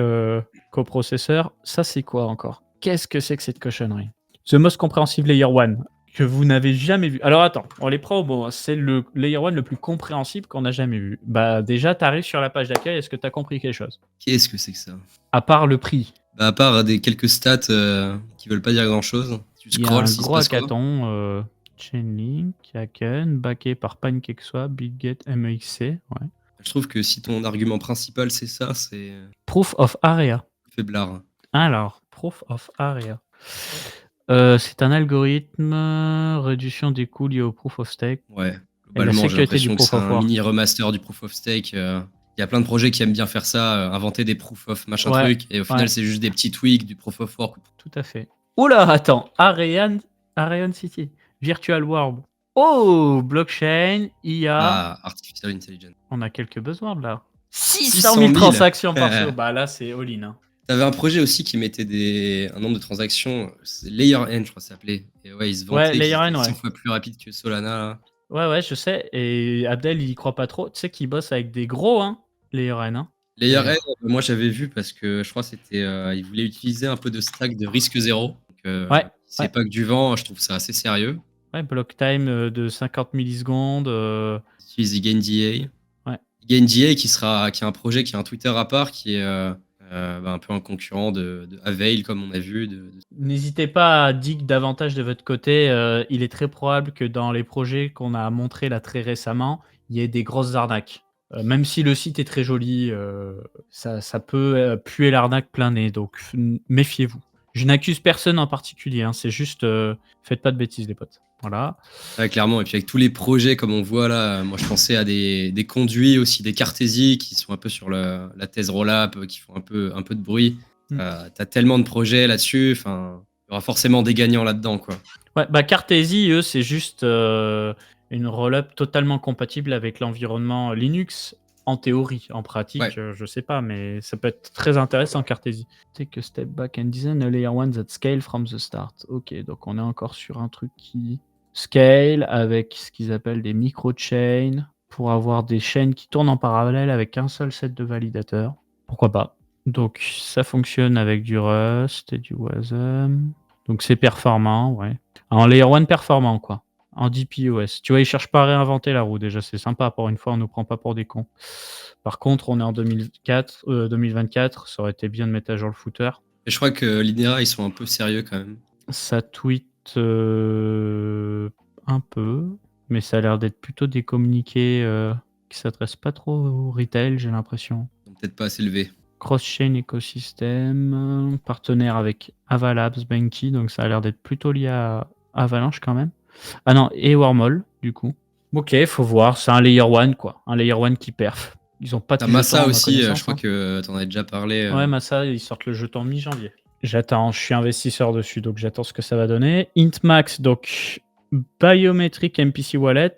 coprocesseur. Ça, c'est quoi encore? Qu'est-ce que c'est que cette cochonnerie? The Most Comprehensive Layer 1, que vous n'avez jamais vu. Alors attends, on les prend au bon. C'est le Layer 1 le plus compréhensible qu'on a jamais vu. Bah, déjà, tu arrives sur la page d'accueil. Est-ce que tu as compris quelque chose? Qu'est-ce que c'est que ça? À part le prix. Bah, à part quelques stats qui veulent pas dire grand-chose. Tu Il y a un scrolls, s'il se gros passe quoi? hackathon, Chainlink, Kraken, backé par PancakeSwap, BitGet, MEXC. Ouais. Je trouve que si ton argument principal c'est ça, c'est Proof of Area. faiblard. Alors, Proof of Area. C'est un algorithme, réduction des coûts liés au Proof of Stake Ouais, et la globalement, j'ai sécurité du l'impression que Proof c'est of un Work. mini remaster du Proof of Stake. Il y a plein de projets qui aiment bien faire ça, inventer des Proof of machin Ouais, truc, et au final, ouais, c'est juste des petits tweaks du Proof of Work. tout à fait. Oula, attends, Ariane City, Virtual World. Oh, blockchain, IA. Ah, Artificial Intelligence. On a quelques buzzwords là. 600 600 000 000. transactions par jour. Bah là, c'est all-in. Hein. T'avais un projet aussi qui mettait un nombre de transactions, c'est Layer N, je crois que ça s'appelait. Et ouais, ils se Ouais, vantaient qu'ils Layer étaient N, 100 ouais. fois plus rapides que Solana, là. Ouais, je sais. Et Abdel, il y croit pas trop. Tu sais qu'il bosse avec des gros, hein, Layer N. Hein, Layer N, d'ailleurs. moi j'avais vu parce que je crois que c'était, ils voulaient utiliser un peu de stack de risque zéro. Donc, Ouais, c'est pas que du vent, je trouve ça assez sérieux. ouais, block time de 50 millisecondes. Ils utilisent IgainDA. Ouais. IgainDA qui a un projet, qui a un Twitter à part, qui est un peu un concurrent de Avail, comme on a vu. N'hésitez pas à dig davantage de votre côté. Il est très probable que dans les projets qu'on a montrés là très récemment, il y ait des grosses arnaques. Même si le site est très joli, ça peut puer l'arnaque plein nez. Donc méfiez-vous. Je n'accuse personne en particulier. Hein, c'est juste, faites pas de bêtises, les potes. Voilà. Ouais, clairement. Et puis avec tous les projets, comme on voit là, moi je pensais à des conduits aussi, des Cartésy qui sont un peu sur la thèse roll-up, qui font un peu de bruit. T'as tellement de projets là-dessus, enfin, il y aura forcément des gagnants là-dedans, quoi. Ouais, bah Cartésy, eux, c'est juste une roll-up totalement compatible avec l'environnement Linux, en théorie. En pratique, Ouais. je sais pas, mais ça peut être très intéressant, Cartésy. Take a step back and design a layer one that scale from the start. Ok, donc on est encore sur un truc qui scale avec ce qu'ils appellent des micro-chains pour avoir des chaînes qui tournent en parallèle avec un seul set de validateurs. Pourquoi pas? Donc ça fonctionne avec du Rust et du Wasm. Donc c'est performant, ouais. En Layer 1 performant, quoi. En DPoS. Tu vois, ils cherchent pas à réinventer la roue, déjà, c'est sympa. Pour une fois, on nous prend pas pour des cons. Par contre, on est en 2024, ça aurait été bien de mettre à jour le footer. Et je crois que l'INERA, ils sont un peu sérieux quand même. Ça tweet un peu, mais ça a l'air d'être plutôt des communiqués qui s'adressent pas trop au retail, j'ai l'impression. Ils sont peut-être pas assez élevés. Cross-chain écosystème, partenaire avec Avalabs, Banky, donc ça a l'air d'être plutôt lié à Avalanche quand même. Ah non, et Wormhole, du coup. Ok, faut voir, c'est un Layer 1, quoi. Un Layer 1 qui perf. Ils ont pas de T'as jeton, Massa à ma aussi, je connaissance, crois hein. que t'en as déjà parlé. Ouais, Massa, ils sortent le jeton mi-janvier. J'attends, je suis investisseur dessus, donc j'attends ce que ça va donner. Intmax, donc Biometric MPC Wallet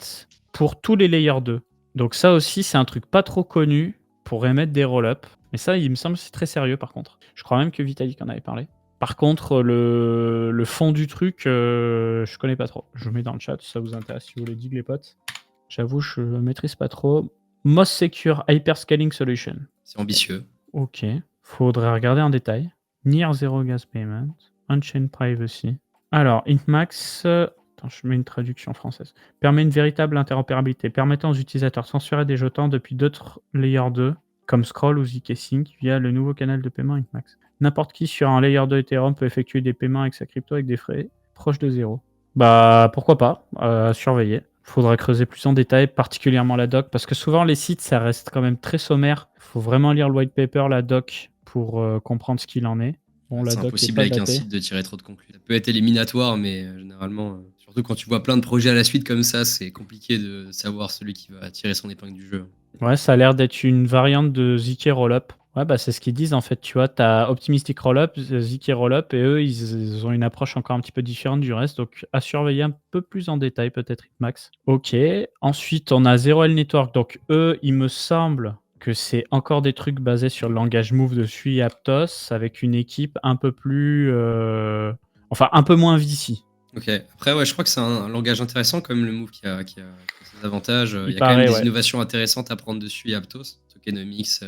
pour tous les Layer 2. Donc ça aussi, c'est un truc pas trop connu pour émettre des roll-up. Mais ça, il me semble que c'est très sérieux par contre. Je crois même que Vitalik en avait parlé. Par contre, le fond du truc, je connais pas trop. Je vous mets dans le chat si ça vous intéresse, si vous voulez dig les potes. J'avoue, je maîtrise pas trop. Most Secure Hyperscaling Solution. C'est ambitieux. Ok. Faudrait regarder en détail. Near Zero Gas Payment. Unchained Privacy. Alors, Intmax. Attends, je mets une traduction française. Permet une véritable interopérabilité, permettant aux utilisateurs de transférer des jetons depuis d'autres Layer 2, comme Scroll ou zk-Sync, via le nouveau canal de paiement Intmax. N'importe qui sur un Layer 2 Ethereum peut effectuer des paiements avec sa crypto avec des frais proches de zéro. Bah, pourquoi pas, à surveiller. Faudra creuser plus en détail, particulièrement la doc, parce que souvent les sites, ça reste quand même très sommaire. Il faut vraiment lire le white paper, la doc, pour comprendre ce qu'il en est. Bon, la C'est doc est impossible pas avec un datée. site de tirer trop de conclusions. Ça peut être éliminatoire, mais généralement, surtout quand tu vois plein de projets à la suite comme ça, c'est compliqué de savoir celui qui va tirer son épingle du jeu. Ouais, ça a l'air d'être une variante de ZK Rollup. Ouais, bah c'est ce qu'ils disent en fait. Tu vois, tu as Optimistic Rollup, ZK Rollup, et eux, ils ont une approche encore un petit peu différente du reste. Donc, à surveiller un peu plus en détail, peut-être, Max. Ok. Ensuite, on a Zero L Network. Donc, eux, il me semble que c'est encore des trucs basés sur le langage Move de Sui et Aptos, avec une équipe un peu plus. Enfin, un peu moins VC. Ok. Après, ouais, je crois que c'est un langage intéressant, comme le Move qui a ses avantages. Il y a paraît, quand même des ouais. innovations intéressantes à prendre dessus et Aptos. Tokenomics,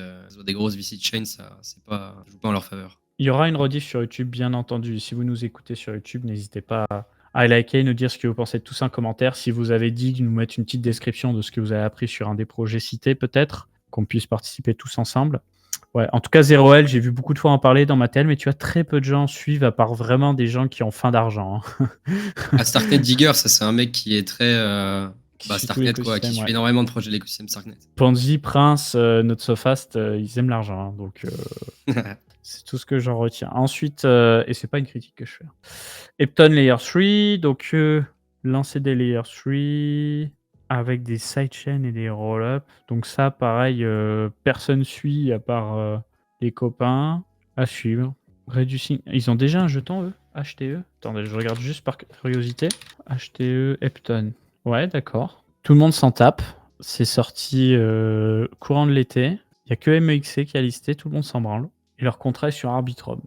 des grosses VC chains, ça joue pas en leur faveur. Il y aura une rediff sur YouTube, bien entendu. Si vous nous écoutez sur YouTube, n'hésitez pas à liker, nous dire ce que vous pensez de tout ça en commentaire. Si vous avez dit, nous mettre une petite description de ce que vous avez appris sur un des projets cités, peut-être, qu'on puisse participer tous ensemble. Ouais, en tout cas, 0L, j'ai vu beaucoup de fois en parler dans ma telle, mais tu vois, très peu de gens suivent, à part vraiment des gens qui ont faim d'argent. Hein. À Starknet Digger, ça c'est un mec qui est très qui Bah, suit tout Starknet, quoi, qui l'écosystème, suit ouais. énormément de projets de l'écosystème Starknet. Ponzi, Prince, Not So Fast, ils aiment l'argent, hein, donc c'est tout ce que j'en retiens. Ensuite, et c'est pas une critique que je fais. Epton Layer 3, donc lancer des Layer 3 avec des sidechains et des roll-up. Donc ça, pareil, personne suit à part les copains. À suivre. Reducing. Ils ont déjà un jeton, eux HTE. Attendez, je regarde juste par curiosité. HTE Epton. Ouais, d'accord. Tout le monde s'en tape. C'est sorti courant de l'été. Il n'y a que MEXC qui a listé, tout le monde s'en branle. Et leur contrat est sur Arbitrum.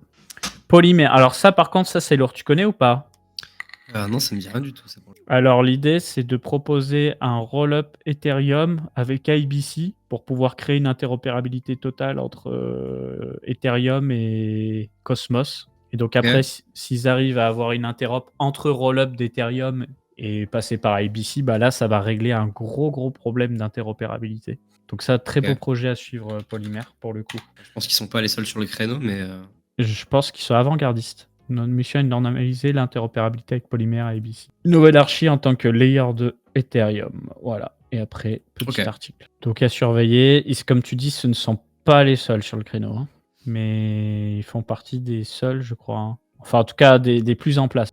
Polymère. Alors ça, par contre, ça c'est lourd. Tu connais ou pas? Non, ça me dit rien du tout. Ça, pour le coup. Alors l'idée, c'est de proposer un roll-up Ethereum avec IBC pour pouvoir créer une interopérabilité totale entre Ethereum et Cosmos. Et donc après, s'ils arrivent à avoir une interop entre roll-up d'Ethereum et passer par IBC, bah là, ça va régler un gros problème d'interopérabilité. Donc ça, très beau projet à suivre, Polymère, pour le coup. Je pense qu'ils sont pas les seuls sur le créneau, mais... Je pense qu'ils sont avant-gardistes. Notre mission est d'analyser l'interopérabilité avec Polymère et ABC. Nouvelle archi en tant que layer de Ethereum. Voilà. Et après, petit article. Donc à surveiller. Et comme tu dis, ce ne sont pas les seuls sur le créneau. Hein. Mais ils font partie des seuls, je crois. Hein. Enfin, en tout cas, des plus en place.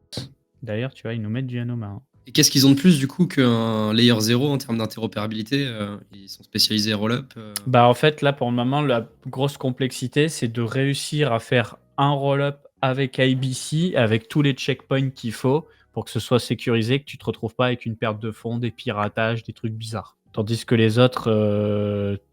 D'ailleurs, tu vois, ils nous mettent du Anoma. Hein. Et qu'est-ce qu'ils ont de plus, du coup, qu'un layer 0 en termes d'interopérabilité Ils sont spécialisés roll-up Bah, en fait, là, pour le moment, la grosse complexité, c'est de réussir à faire un roll-up avec IBC, avec tous les checkpoints qu'il faut pour que ce soit sécurisé, que tu te retrouves pas avec une perte de fonds, des piratages, des trucs bizarres. Tandis que les autres,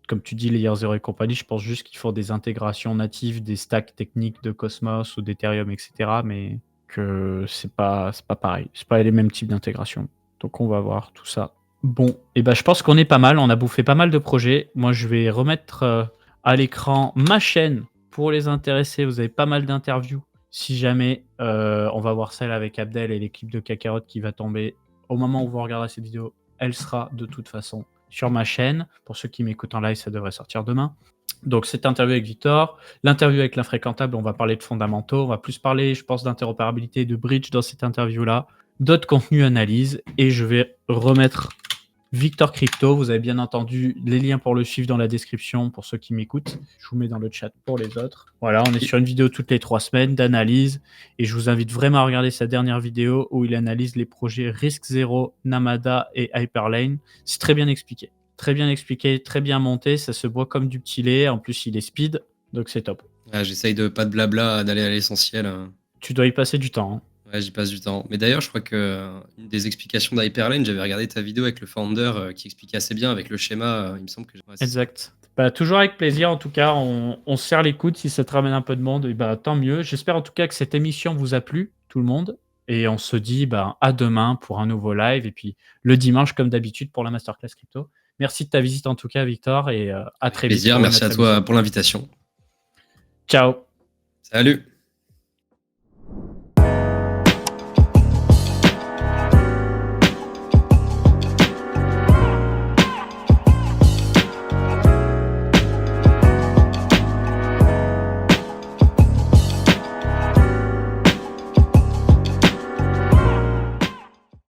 comme tu dis, Layer 0 et compagnie, je pense juste qu'ils font des intégrations natives des stacks techniques de Cosmos ou d'Ethereum, etc. Mais que c'est pas pareil. C'est pas les mêmes types d'intégration. Donc on va voir tout ça. Bon, et ben je pense qu'on est pas mal. On a bouffé pas mal de projets. Moi, je vais remettre à l'écran ma chaîne pour les intéressés. Vous avez pas mal d'interviews. Si jamais, on va voir celle avec Abdel et l'équipe de Kakarot qui va tomber au moment où vous regarderez cette vidéo, elle sera de toute façon sur ma chaîne. Pour ceux qui m'écoutent en live, ça devrait sortir demain. Donc cette interview avec Victor, l'interview avec l'infréquentable, on va parler de fondamentaux, on va plus parler, je pense, d'interopérabilité et de bridge dans cette interview-là, d'autres contenus analyse, et je vais remettre Victor Crypto, vous avez bien entendu les liens pour le suivre dans la description pour ceux qui m'écoutent. Je vous mets dans le chat pour les autres. Voilà, on est sur une vidéo toutes les 3 semaines d'analyse et je vous invite vraiment à regarder sa dernière vidéo où il analyse les projets Risk Zero, Namada et Hyperlane. C'est très bien expliqué, très bien monté, ça se boit comme du petit lait. En plus, il est speed, donc c'est top. Ouais, j'essaye de pas de blabla, d'aller à l'essentiel. Tu dois y passer du temps. Hein. Ouais, j'y passe du temps. Mais d'ailleurs, je crois que une des explications d'Hyperlane, j'avais regardé ta vidéo avec le founder qui expliquait assez bien avec le schéma. Il me semble que. Ouais, exact. Bah, toujours avec plaisir. En tout cas, on se serre les coudes si ça te ramène un peu de monde. Et bah, tant mieux. J'espère en tout cas que cette émission vous a plu, tout le monde. Et on se dit bah, à demain pour un nouveau live. Et puis le dimanche, comme d'habitude, pour la Masterclass Crypto. Merci de ta visite en tout cas, Victor. Et à très vite. Plaisir. Merci à toi pour l'invitation. Ciao. Salut.